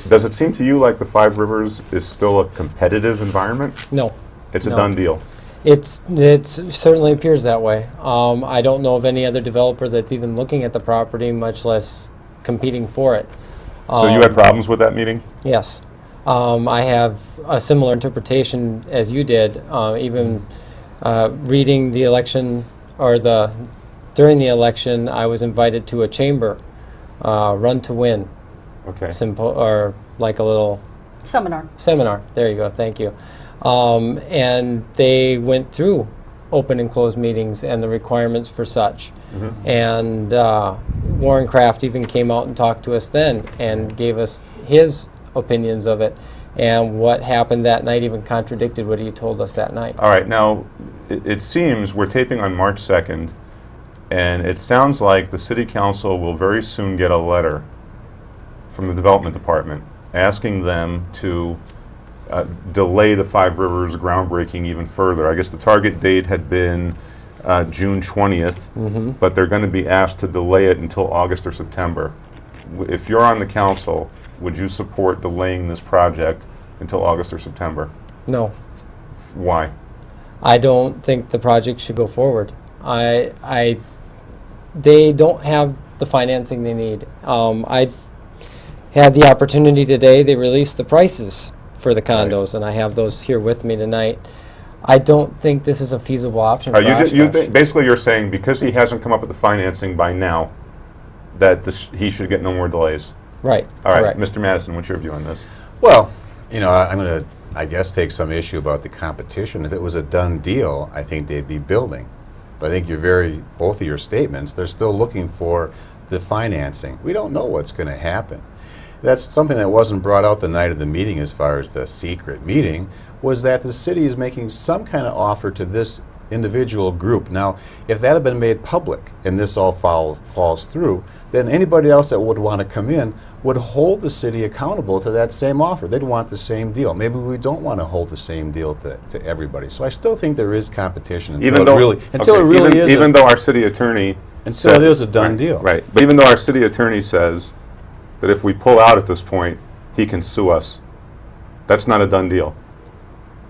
Speaker 5: Does it seem to you like the Five Rivers is still a competitive environment?
Speaker 14: No.
Speaker 5: It's a
Speaker 14: No.
Speaker 5: done deal.
Speaker 14: It certainly appears that way. I don't know of any other developer that's even looking at the property, much less competing for it.
Speaker 5: So you had problems with that meeting?
Speaker 14: Yes. I have a similar interpretation as you did. Even reading the election, or during the election, I was invited to a chamber, Run to Win.
Speaker 5: Okay.
Speaker 14: Or like a little
Speaker 2: Seminar.
Speaker 14: There you go. Thank you. And they went through open and closed meetings and the requirements for such.
Speaker 5: Mm-hmm.
Speaker 14: And Warren Kraft even came out and talked to us then and gave us his opinions of it. And what happened that night even contradicted what he told us that night.
Speaker 5: All right. Now, it seems we're taping on March 2nd, and it sounds like the City Council will very soon get a letter from the Development Department asking them to delay the Five Rivers groundbreaking even further. I guess the target date had been June 20th, but they're going to be asked to delay it until August or September. If you're on the council, would you support delaying this project until August or September?
Speaker 14: No.
Speaker 5: Why?
Speaker 14: I don't think the project should go forward. They don't have the financing they need. I had the opportunity today, they released the prices for the condos, and I have those here with me tonight. I don't think this is a feasible option for Oshkosh.
Speaker 5: Basically, you're saying because he hasn't come up with the financing by now, that he should get no more delays.
Speaker 14: Right.
Speaker 5: All right,
Speaker 14: correct.
Speaker 5: Mr. Madison, what's your view on this?
Speaker 13: Well, you know, I'm going to, I guess, take some issue about the competition. If it was a done deal, I think they'd be building. But I think both of your statements, they're still looking for the financing. We don't know what's going to happen. That's something that wasn't brought out the night of the meeting as far as the secret meeting, was that the city is making some kind of offer to this individual group. Now, if that had been made public and this all falls through, then anybody else that would want to come in would hold the city accountable to that same offer. They'd want the same deal. Maybe we don't want to hold the same deal to everybody. So I still think there is competition until
Speaker 5: even though our city attorney
Speaker 13: until it is a done deal.
Speaker 5: Right. But even though our city attorney says that if we pull out at this point, he can sue us, that's not a done deal.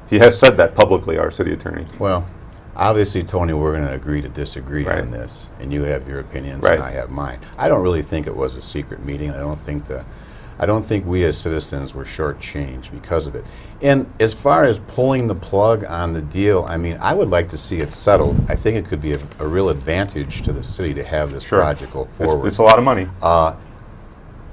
Speaker 5: He has said that publicly, our city attorney.
Speaker 13: Well, obviously, Tony, we're going to agree to disagree on this, and you have your opinions, and I have mine. I don't really think it was a secret meeting. I don't think we as citizens were shortchanged because of it. And as far as pulling the plug on the deal, I mean, I would like to see it settled. I think it could be a real advantage to the city to have this project go forward.
Speaker 5: It's a lot of money.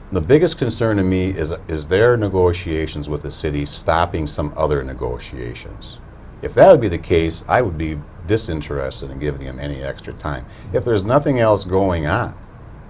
Speaker 13: The biggest concern to me is their negotiations with the city stopping some other negotiations. If that would be the case, I would be disinterested in giving them any extra time. If there's nothing else going on,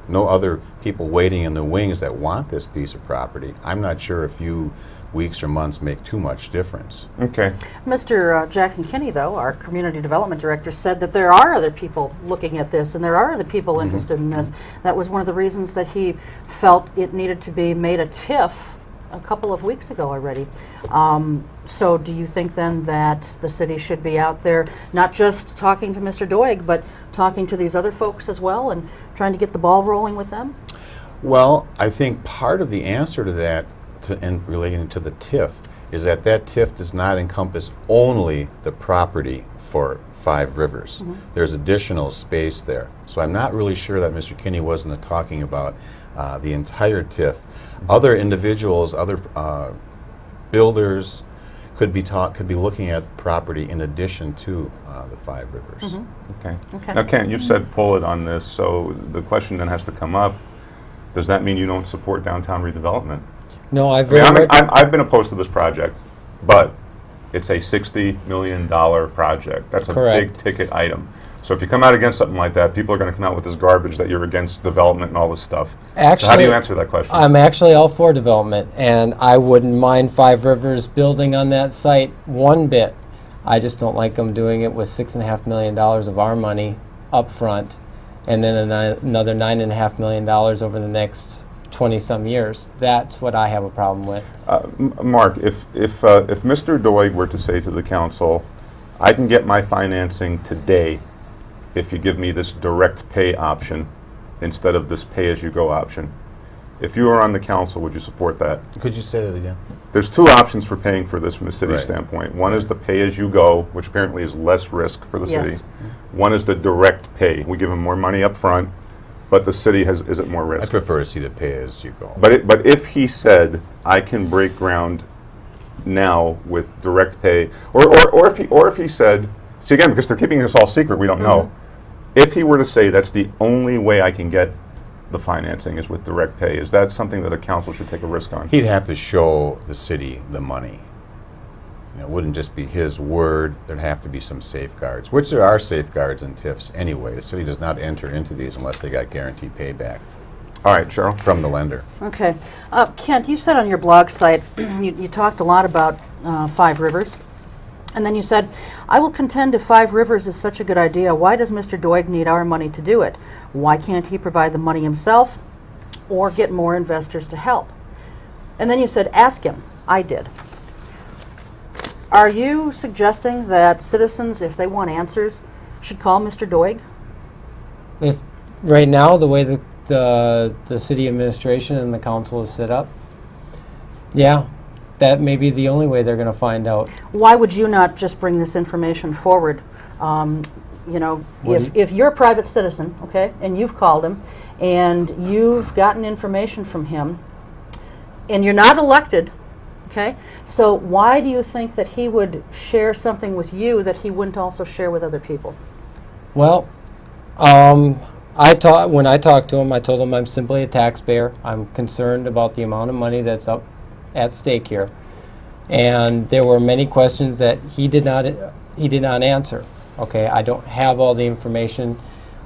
Speaker 13: no other people waiting in the wings that want this piece of property, I'm not sure a few weeks or months make too much difference.
Speaker 5: Okay.
Speaker 2: Mr. Jackson Kinney, though, our community development director, said that there are other people looking at this and there are other people interested in this. That was one of the reasons that he felt it needed to be made a TIF a couple of weeks ago already. So do you think then that the city should be out there not just talking to Mr. Doig, but talking to these other folks as well and trying to get the ball rolling with them?
Speaker 13: Well, I think part of the answer to that, and relating to the TIF, is that TIF does not encompass only the property for Five Rivers. There's additional space there. So I'm not really sure that Mr. Kinney wasn't talking about the entire TIF. Other individuals, other builders could be looking at property in addition to the Five Rivers.
Speaker 5: Okay. Now, Kent, you've said pull it on this, so the question then has to come up, does that mean you don't support downtown redevelopment?
Speaker 14: No, I've
Speaker 5: been opposed to this project, but it's a $60 million project. That's a big ticket item. So if you come out against something like that, people are going to come out with this garbage that you're against development and all this stuff.
Speaker 14: Actually,
Speaker 5: so how do you answer that question?
Speaker 14: I'm actually all for development, and I wouldn't mind Five Rivers building on that site one bit. I just don't like them doing it with $6.5 million of our money up front, and then another $9.5 million over the next 20-some years. That's what I have a problem with.
Speaker 5: Mark, if Mr. Doig were to say to the council, I can get my financing today if you give me this direct pay option instead of this pay-as-you-go option. If you were on the council, would you support that?
Speaker 13: Could you say that again?
Speaker 5: There's two options for paying for this from a city standpoint. One is the pay-as-you-go, which apparently is less risk for the city. One is the direct pay. We give them more money up front, but the city is at more risk.
Speaker 13: I prefer to see the pay-as-you-go.
Speaker 5: But if he said, I can break ground now with direct pay, or if he said, see again, because they're keeping this all secret, we don't know. If he were to say that's the only way I can get the financing is with direct pay, is that something that a council should take a risk on?
Speaker 13: He'd have to show the city the money. It wouldn't just be his word. There'd have to be some safeguards, which there are safeguards in TIFs anyway. The city does not enter into these unless they got guaranteed payback.
Speaker 5: All right, Cheryl.
Speaker 13: From the lender.
Speaker 2: Okay. Kent, you said on your blog site, you talked a lot about Five Rivers. And then you said, I will contend if Five Rivers is such a good idea, why does Mr. Doig need our money to do it? Why can't he provide the money himself or get more investors to help? And then you said, ask him. I did. Are you suggesting that citizens, if they want answers, should call Mr. Doig?
Speaker 14: If right now the way the city administration and the council is set up, yeah, that may be the only way they're going to find out.
Speaker 2: Why would you not just bring this information forward? You know, if you're a private citizen, okay, and you've called him, and you've gotten information from him, and you're not elected, okay, so why do you think that he would share something with you that he wouldn't also share with other people?
Speaker 14: Well, when I talked to him, I told him I'm simply a taxpayer. I'm concerned about the amount of money that's up at stake here, and there were many questions that he did not answer. Okay, I don't have all the information.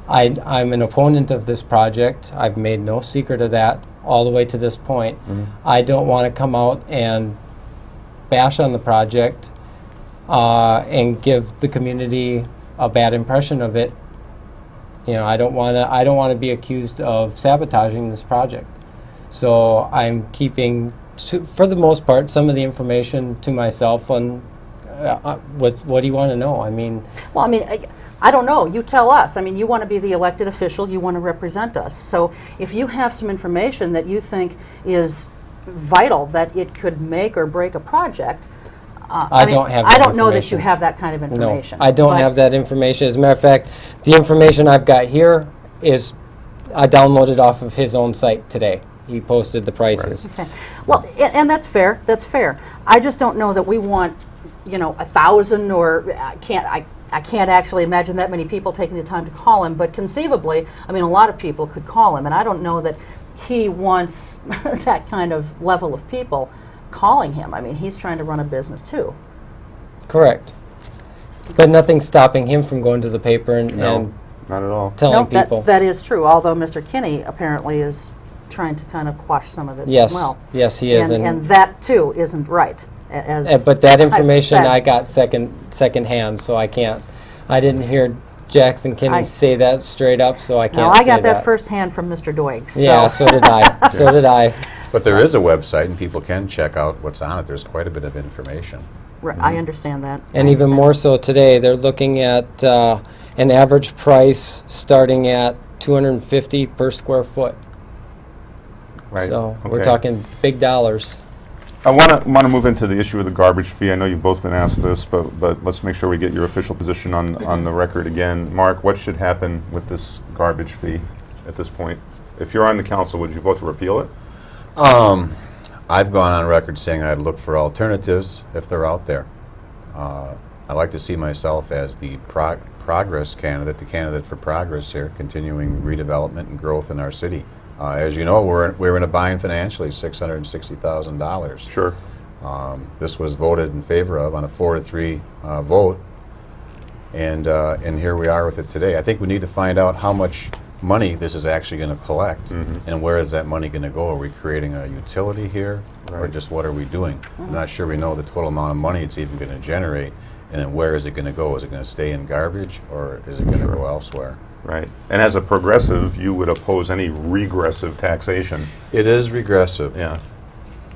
Speaker 14: I'm an opponent of this project. I've made no secret of that all the way to this point. I don't want to come out and bash on the project and give the community a bad impression of it. You know, I don't want to be accused of sabotaging this project. So I'm keeping, for the most part, some of the information to myself on what do you want to know? I mean,
Speaker 2: well, I mean, I don't know. You tell us. I mean, you want to be the elected official. You want to represent us. So if you have some information that you think is vital, that it could make or break a project, I don't know that you have that kind of information.
Speaker 14: No, I don't have that information. As a matter of fact, the information I've got here is I downloaded off of his own site today. He posted the prices.
Speaker 2: Right. Okay. Well, and that's fair. That's fair. I just don't know that we want, you know, 1,000 or I can't actually imagine that many people taking the time to call him, but conceivably, I mean, a lot of people could call him, and I don't know that he wants that kind of level of people calling him. I mean, he's trying to run a business too.
Speaker 14: Correct. But nothing's stopping him from going to the paper and
Speaker 5: not at all.
Speaker 14: Telling people.
Speaker 2: That is true, although Mr. Kinney apparently is trying to kind of quash some of this as well.
Speaker 14: Yes, he is.
Speaker 2: And that too isn't right.
Speaker 14: But that information I got second hand, so I didn't hear Jackson Kinney say that straight up, so I can't
Speaker 2: No, I got
Speaker 14: say
Speaker 2: that firsthand from Mr. Doig. So.
Speaker 14: Yeah, so did I. So did I.
Speaker 13: But there is a website, and people can check out what's on it. There's quite a bit of information.
Speaker 2: Right, I understand that.
Speaker 14: And even more so today, they're looking at an average price starting at $250 per square foot.
Speaker 5: Right.
Speaker 14: So we're talking big dollars.
Speaker 5: I want to move into the issue of the garbage fee. I know you've both been asked this, but let's make sure we get your official position on the record again. Mark, what should happen with this garbage fee at this point? If you're on the council, would you vote to repeal it?
Speaker 13: I've gone on record saying I'd look for alternatives if they're out there. I like to see myself as the progress candidate, the candidate for progress here, continuing redevelopment and growth in our city. As you know, we're in a bind financially, $660,000.
Speaker 5: Sure.
Speaker 13: This was voted in favor of on a 4-3 vote, and here we are with it today. I think we need to find out how much money this is actually going to collect, and where is that money going to go? Are we creating a utility here, or just what are we doing? I'm not sure we know the total amount of money it's even going to generate, and then where is it going to go? Is it going to stay in garbage, or is it going to go elsewhere?
Speaker 5: Right. And as a progressive, you would oppose any regressive taxation.
Speaker 13: It is regressive.
Speaker 5: Yeah.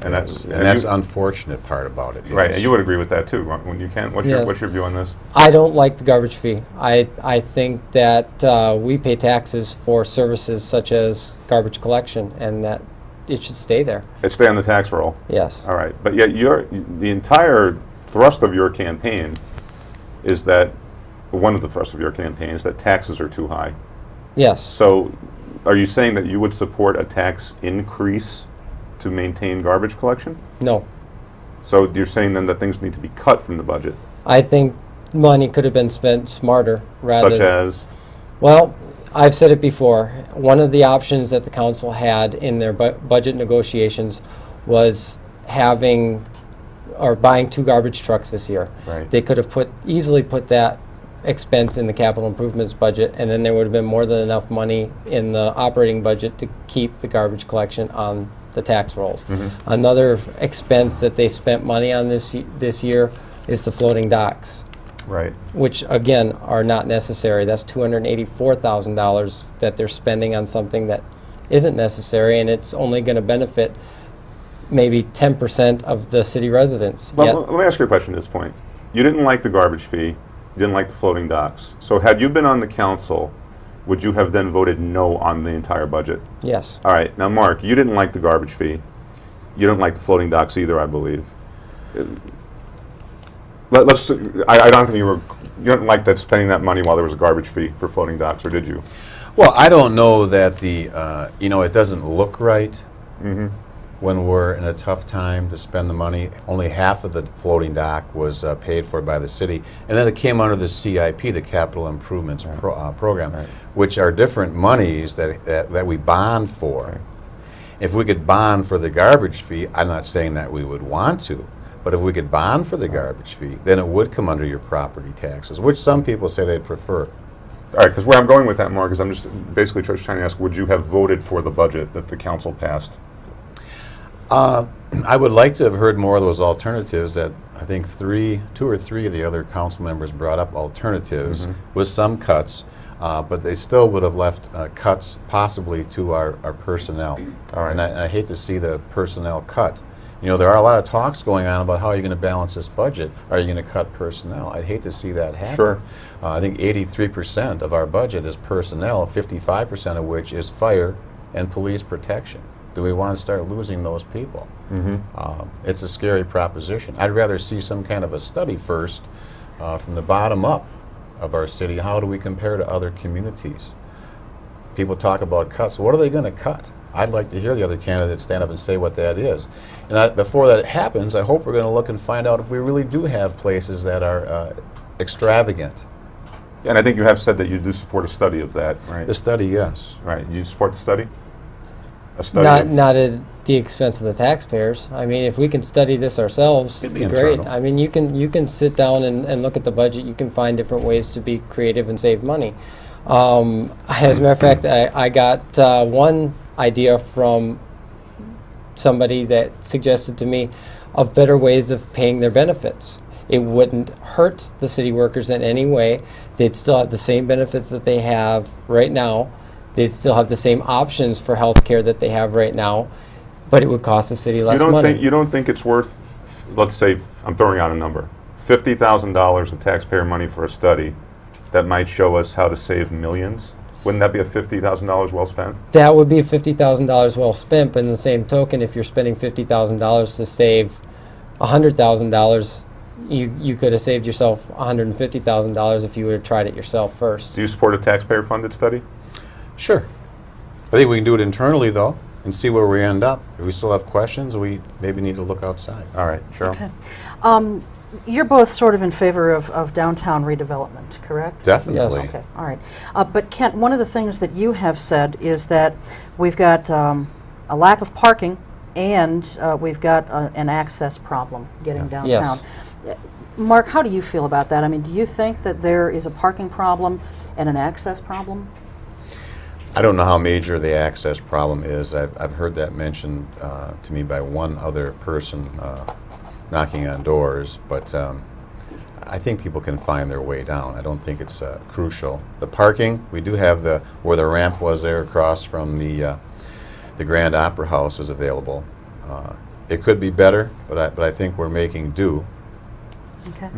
Speaker 13: And that's unfortunate part about it. Yes.
Speaker 5: Right. And you would agree with that too, when you can. What's your view on this?
Speaker 14: I don't like the garbage fee. I think that we pay taxes for services such as garbage collection, and that it should stay there.
Speaker 5: It stay on the tax roll.
Speaker 14: Yes.
Speaker 5: All right. But yet the entire thrust of your campaign is that one of the thrusts of your campaign is that taxes are too high.
Speaker 14: Yes.
Speaker 5: So are you saying that you would support a tax increase to maintain garbage collection?
Speaker 14: No.
Speaker 5: So you're saying then that things need to be cut from the budget?
Speaker 14: I think money could have been spent smarter rather
Speaker 5: Such as?
Speaker 14: Well, I've said it before. One of the options that the council had in their budget negotiations was having or buying 2 garbage trucks this year.
Speaker 5: Right.
Speaker 14: They could have easily put that expense in the capital improvements budget, and then there would have been more than enough money in the operating budget to keep the garbage collection on the tax rolls. Another expense that they spent money on this year is the floating docks.
Speaker 5: Right.
Speaker 14: Which again are not necessary. That's $284,000 that they're spending on something that isn't necessary, and it's only going to benefit maybe 10% of the city residents.
Speaker 5: Let me ask you a question at this point. You didn't like the garbage fee. You didn't like the floating docks. So had you been on the council, would you have then voted no on the entire budget?
Speaker 14: Yes.
Speaker 5: All right. Now, Mark, you didn't like the garbage fee. You didn't like the floating docks either, I believe. I don't think you didn't like that spending that money while there was a garbage fee for floating docks, or did you?
Speaker 13: Well, I don't know that it doesn't look right when we're in a tough time to spend the money. Only half of the floating dock was paid for by the city, and then it came under the CIP, the Capital Improvements Program, which are different monies that we bond for.
Speaker 5: Right.
Speaker 13: If we could bond for the garbage fee, I'm not saying that we would want to, but if we could bond for the garbage fee, then it would come under your property taxes, which some people say they'd prefer.
Speaker 5: All right, because where I'm going with that, Mark, is I'm just basically trying to ask, would you have voted for the budget that the council passed?
Speaker 13: I would like to have heard more of those alternatives that I think two or three of the other council members brought up alternatives with some cuts, but they still would have left cuts possibly to our personnel.
Speaker 5: All right.
Speaker 13: And I hate to see the personnel cut. You know, there are a lot of talks going on about how you're going to balance this budget. Are you going to cut personnel? I'd hate to see that happen.
Speaker 5: Sure.
Speaker 13: I think 83% of our budget is personnel, 55% of which is fire and police protection. Do we want to start losing those people? It's a scary proposition. I'd rather see some kind of a study first from the bottom up of our city. How do we compare to other communities? People talk about cuts. What are they going to cut? I'd like to hear the other candidates stand up and say what that is. And before that happens, I hope we're going to look and find out if we really do have places that are extravagant.
Speaker 5: Yeah, and I think you have said that you do support a study of that, right?
Speaker 13: The study, yes.
Speaker 5: Right. You support the study? A study?
Speaker 14: Not at the expense of the taxpayers. I mean, if we can study this ourselves, it'd be great.
Speaker 13: internal.
Speaker 14: I mean, you can sit down and look at the budget. You can find different ways to be creative and save money. As a matter of fact, I got one idea from somebody that suggested to me of better ways of paying their benefits. It wouldn't hurt the city workers in any way. They'd still have the same benefits that they have right now. They'd still have the same options for health care that they have right now, but it would cost the city less money.
Speaker 5: You don't think it's worth, let's say, I'm throwing out a number, $50,000 of taxpayer money for a study that might show us how to save millions? Wouldn't that be a $50,000 well spent?
Speaker 14: That would be $50,000 well spent, but in the same token, if you're spending $50,000 to save $100,000, you could have saved yourself $150,000 if you would have tried it yourself first.
Speaker 5: Do you support a taxpayer-funded study?
Speaker 13: Sure. I think we can do it internally, though, and see where we end up. If we still have questions, we maybe need to look outside.
Speaker 5: All right, Cheryl.
Speaker 2: Okay. You're both sort of in favor of downtown redevelopment, correct?
Speaker 13: Definitely.
Speaker 14: Yes.
Speaker 2: Okay, all right. But Kent, one of the things that you have said is that we've got a lack of parking and we've got an access problem getting downtown.
Speaker 14: Yes.
Speaker 2: Mark, how do you feel about that? I mean, do you think that there is a parking problem and an access problem?
Speaker 13: I don't know how major the access problem is. I've heard that mentioned to me by one other person knocking on doors, but I think people can find their way down. I don't think it's crucial. The parking, we do have where the ramp was there across from the Grand Opera House is available. It could be better, but I think we're making do.
Speaker 2: Okay.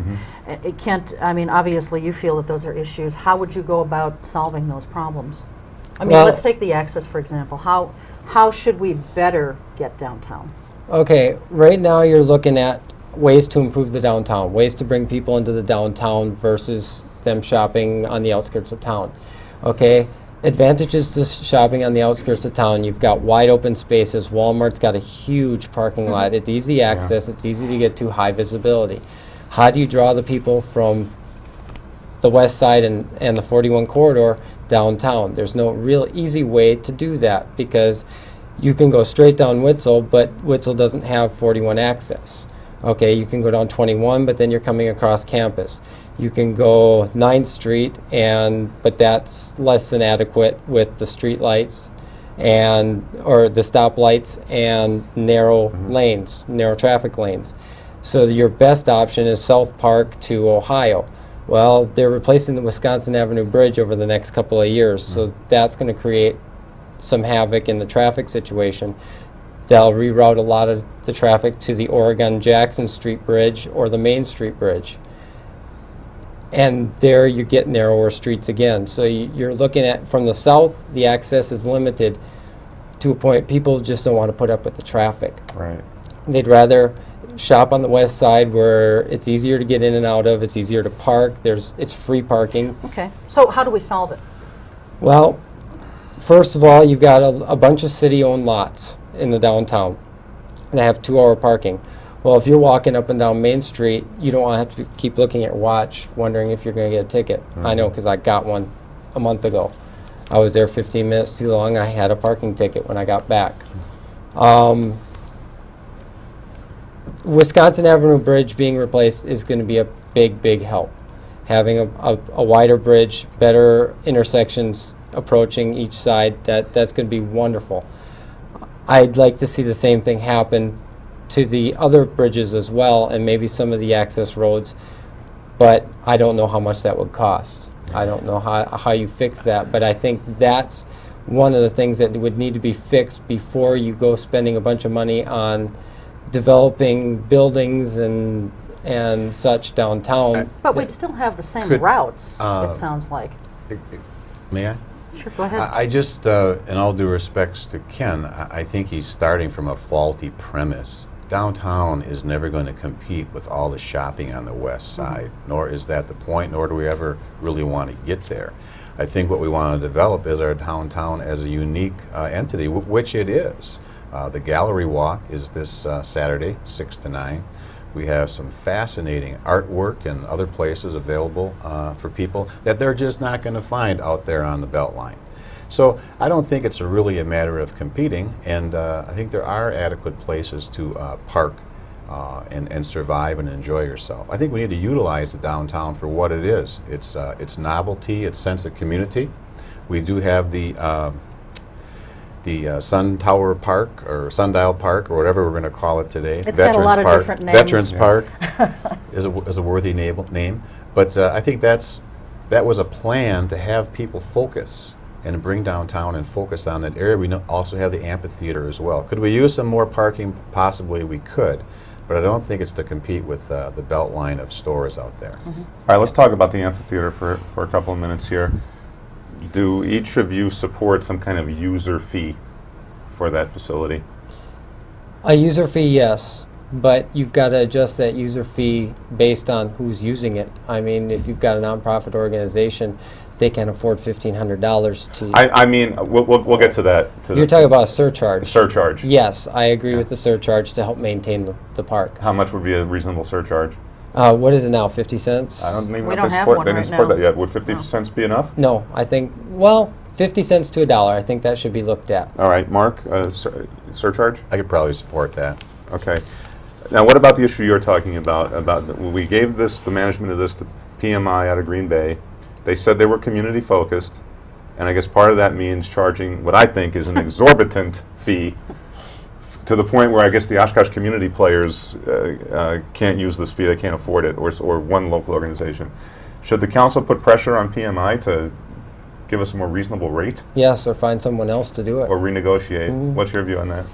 Speaker 2: It can't, I mean, obviously you feel that those are issues. How would you go about solving those problems? I mean,
Speaker 14: Well-
Speaker 2: let's take the access, for example. How should we better get downtown?
Speaker 14: Okay, right now you're looking at ways to improve the downtown, ways to bring people into the downtown versus them shopping on the outskirts of town. Okay, advantages to shopping on the outskirts of town, you've got wide open spaces. Walmart's got a huge parking lot. It's easy access, it's easy to get to, high visibility. How do you draw the people from the west side and the 41 corridor downtown? There's no real easy way to do that because you can go straight down Witzel, but Witzel doesn't have 41 access. Okay, you can go down 21, but then you're coming across campus. You can go 9th Street, but that's less than adequate with the street lights or the stoplights and narrow lanes, narrow traffic lanes. So your best option is South Park to Ohio. Well, they're replacing the Wisconsin Avenue Bridge over the next couple of years, so that's going to create some havoc in the traffic situation. They'll reroute a lot of the traffic to the Oregon-Jackson Street Bridge or the Main Street Bridge. And there you get narrower streets again. So you're looking at, from the south, the access is limited to a point people just don't want to put up with the traffic.
Speaker 5: Right.
Speaker 14: They'd rather shop on the west side where it's easier to get in and out of, it's easier to park, it's free parking.
Speaker 2: Okay. So how do we solve it?
Speaker 14: Well, first of all, you've got a bunch of city-owned lots in the downtown that have 2-hour parking. Well, if you're walking up and down Main Street, you don't want to have to keep looking at your watch, wondering if you're going to get a ticket. I know, because I got one a month ago. I was there 15 minutes too long. I had a parking ticket when I got back. Wisconsin Avenue Bridge being replaced is going to be a big, big help. Having a wider bridge, better intersections approaching each side, that's going to be wonderful. I'd like to see the same thing happen to the other bridges as well, and maybe some of the access roads, but I don't know how much that would cost. I don't know how you fix that, but I think that's one of the things that would need to be fixed before you go spending a bunch of money on developing buildings and such downtown.
Speaker 2: But we'd still have the same routes, it sounds like.
Speaker 13: May I?
Speaker 2: Sure, go ahead.
Speaker 13: I just, in all due respects to Ken, I think he's starting from a faulty premise. Downtown is never going to compete with all the shopping on the west side, nor is that the point, nor do we ever really want to get there. I think what we want to develop is our downtown as a unique entity, which it is. The Gallery Walk is this Saturday, 6 to 9. We have some fascinating artwork and other places available for people that they're just not going to find out there on the Beltline. So I don't think it's really a matter of competing, and I think there are adequate places to park and survive and enjoy yourself. I think we need to utilize the downtown for what it is. It's novelty, its sense of community. We do have the Sun Tower Park or Sundial Park or whatever we're going to call it today.
Speaker 2: It's got a lot of different names.
Speaker 13: Veterans Park is a worthy name. But I think that was a plan to have people focus and bring downtown and focus on that area. We also have the amphitheater as well. Could we use some more parking? Possibly we could, but I don't think it's to compete with the belt line of stores out there.
Speaker 5: All right, let's talk about the amphitheater for a couple of minutes here. Do each of you support some kind of user fee for that facility?
Speaker 14: A user fee, yes, but you've got to adjust that user fee based on who's using it. I mean, if you've got a nonprofit organization, they can afford $1,500 to.
Speaker 5: I mean, we'll get to that.
Speaker 14: You're talking about a surcharge.
Speaker 5: Surcharge.
Speaker 14: Yes, I agree with the surcharge to help maintain the park.
Speaker 5: How much would be a reasonable surcharge?
Speaker 14: What is it now, 50 cents?
Speaker 5: I don't even
Speaker 2: We
Speaker 5: know
Speaker 2: don't
Speaker 5: if they
Speaker 2: have
Speaker 5: support,
Speaker 2: one
Speaker 5: they
Speaker 2: right
Speaker 5: didn't support
Speaker 2: now.
Speaker 5: that yet. Would 50 cents be enough?
Speaker 14: No, I think, 50 cents to $1. I think that should be looked at.
Speaker 5: All right, Mark, surcharge?
Speaker 13: I could probably support that.
Speaker 5: Okay. Now, what about the issue you're talking about we gave the management of this to PMI out of Green Bay. They said they were community focused, and I guess part of that means charging what I think is an exorbitant fee to the point where I guess the Oshkosh community players can't use this fee, they can't afford it, or one local organization. Should the council put pressure on PMI to give us a more reasonable rate?
Speaker 14: Yes, or find someone else to do it.
Speaker 5: Or renegotiate? What's your view on that?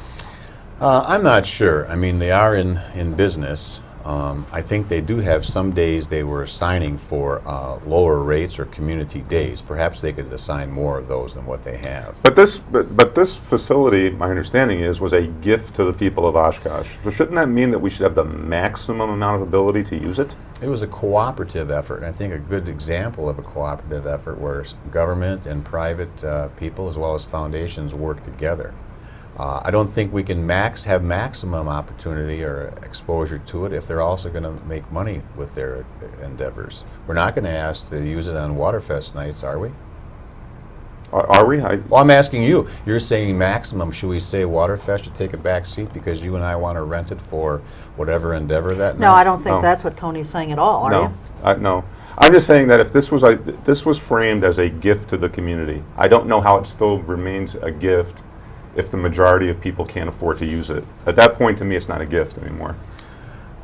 Speaker 13: I'm not sure. I mean, they are in business. I think they do have some days they were assigning for lower rates or community days. Perhaps they could assign more of those than what they have.
Speaker 5: But this facility, my understanding is, was a gift to the people of Oshkosh. So shouldn't that mean that we should have the maximum amount of ability to use it?
Speaker 13: It was a cooperative effort, and I think a good example of a cooperative effort where government and private people as well as foundations work together. I don't think we can have maximum opportunity or exposure to it if they're also going to make money with their endeavors. We're not going to ask to use it on Waterfest nights, are we?
Speaker 5: Are we?
Speaker 13: Well, I'm asking you. You're saying maximum. Should we say Waterfest should take a back seat because you and I want to rent it for whatever endeavor that night?
Speaker 2: No, I don't think that's what Tony's saying at all, are you?
Speaker 5: No. I'm just saying that if this was framed as a gift to the community, I don't know how it still remains a gift if the majority of people can't afford to use it. At that point, to me, it's not a gift anymore.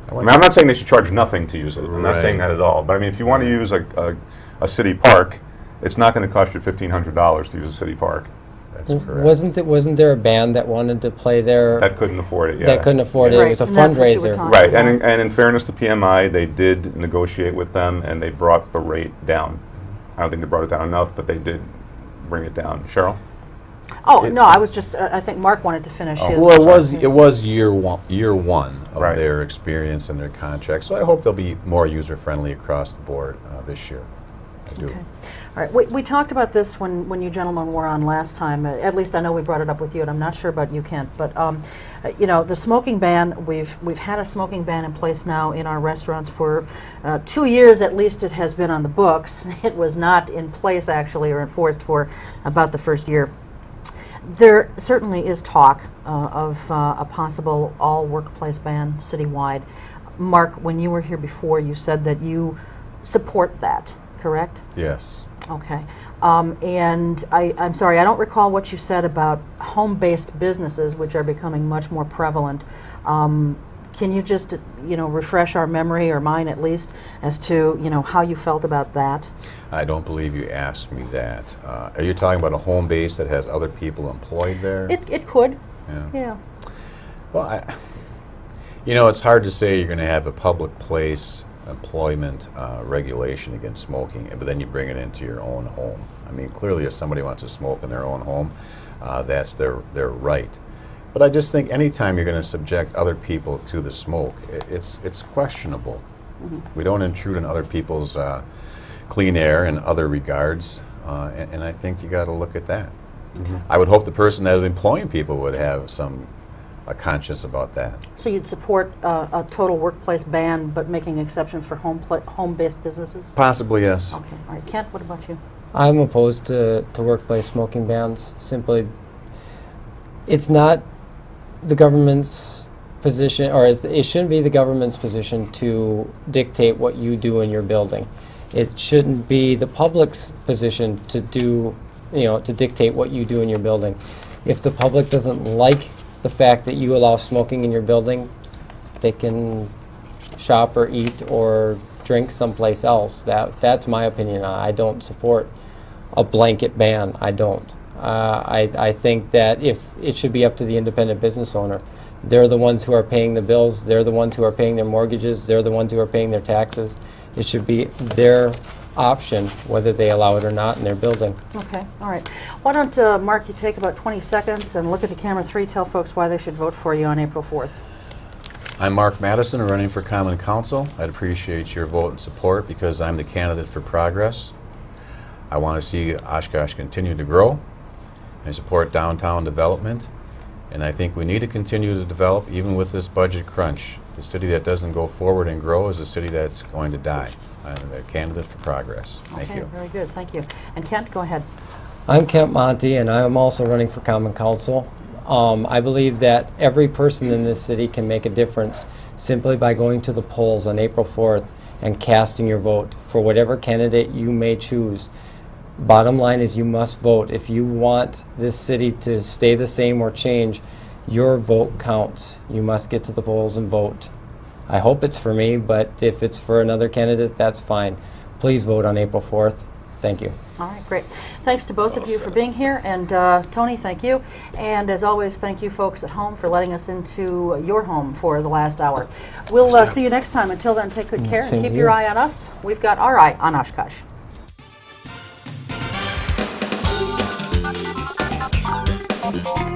Speaker 5: I mean, I'm not saying they should charge nothing to use it. I'm not saying that at all. But I mean, if you want to use a city park, it's not going to cost you $1,500 to use a city park.
Speaker 13: That's correct.
Speaker 14: Wasn't there a band that wanted to play there?
Speaker 5: That couldn't afford it, yeah.
Speaker 14: That couldn't afford it.
Speaker 2: Right,
Speaker 14: It was a
Speaker 2: and that's what you were
Speaker 14: fundraiser.
Speaker 2: talking
Speaker 5: Right,
Speaker 2: about.
Speaker 5: and in fairness to PMI, they did negotiate with them, and they brought the rate down. I don't think they brought it down enough, but they did bring it down. Cheryl?
Speaker 2: Oh, no, I was just, I think Mark wanted to finish his.
Speaker 13: Well, it
Speaker 2: his-
Speaker 13: was year one of
Speaker 5: Right.
Speaker 13: their experience and their contract, so I hope they'll be more user-friendly across the board this year. I do.
Speaker 2: Okay. All right, we talked about this when you gentlemen were on last time. At least I know we brought it up with you, and I'm not sure about you, Kent. But you know, the smoking ban. We've had a smoking ban in place now in our restaurants for 2 years at least. It has been on the books. It was not in place actually or enforced for about the first year. There certainly is talk of a possible all workplace ban citywide. Mark, when you were here before, you said that you support that, correct?
Speaker 13: Yes.
Speaker 2: Okay. And I'm sorry, I don't recall what you said about home-based businesses, which are becoming much more prevalent. Can you just, you know, refresh our memory, or mine at least, as to, you know, how you felt about that?
Speaker 13: I don't believe you asked me that. Are you talking about a home base that has other people employed there?
Speaker 2: It could.
Speaker 13: Yeah.
Speaker 2: Yeah.
Speaker 13: Well, you know, it's hard to say you're going to have a public place employment regulation against smoking, but then you bring it into your own home. I mean, clearly if somebody wants to smoke in their own home, that's their right. But I just think anytime you're going to subject other people to the smoke, it's questionable.
Speaker 2: Mm-hmm.
Speaker 13: We don't intrude on other people's clean air in other regards, and I think you got to look at that.
Speaker 2: Okay.
Speaker 13: I would hope the person that is employing people would have some conscience about that.
Speaker 2: So you'd support a total workplace ban, but making exceptions for home-based businesses?
Speaker 13: Possibly, yes.
Speaker 2: Okay. All right. Kent, what about you?
Speaker 14: I'm opposed to workplace smoking bans. Simply, it's not the government's position, or it shouldn't be the government's position to dictate what you do in your building. It shouldn't be the public's position to do, you know, to dictate what you do in your building. If the public doesn't like the fact that you allow smoking in your building, they can shop or eat or drink someplace else. That's my opinion. I don't support a blanket ban. I don't. I think that if it should be up to the independent business owner. They're the ones who are paying the bills. They're the ones who are paying their mortgages. They're the ones who are paying their taxes. It should be their option whether they allow it or not in their building.
Speaker 2: Okay. All right. Why don't, Mark, you take about 20 seconds and look at the camera 3, tell folks why they should vote for you on April 4th.
Speaker 13: I'm Mark Madison, running for Common Council. I'd appreciate your vote and support because I'm the candidate for progress. I want to see Oshkosh continue to grow and support downtown development. And I think we need to continue to develop even with this budget crunch. The city that doesn't go forward and grow is a city that's going to die. I'm the candidate for progress. Thank
Speaker 2: Okay,
Speaker 13: you.
Speaker 2: very good. Thank you. And Kent, go ahead.
Speaker 14: I'm Kent Monty, and I am also running for Common Council. I believe that every person in this city can make a difference simply by going to the polls on April 4th and casting your vote for whatever candidate you may choose. Bottom line is you must vote. If you want this city to stay the same or change, your vote counts. You must get to the polls and vote. I hope it's for me, but if it's for another candidate, that's fine. Please vote on April 4th. Thank you.
Speaker 2: All right, great. Thanks to both of you for being here. And Tony, thank you. And as always, thank you folks at home for letting us into your home for the last hour. We'll see you next time. Until then, take good care
Speaker 14: Same
Speaker 2: and
Speaker 14: to
Speaker 2: keep your
Speaker 14: you.
Speaker 2: eye on us. We've got our eye on Oshkosh.
Speaker 10: Thank you.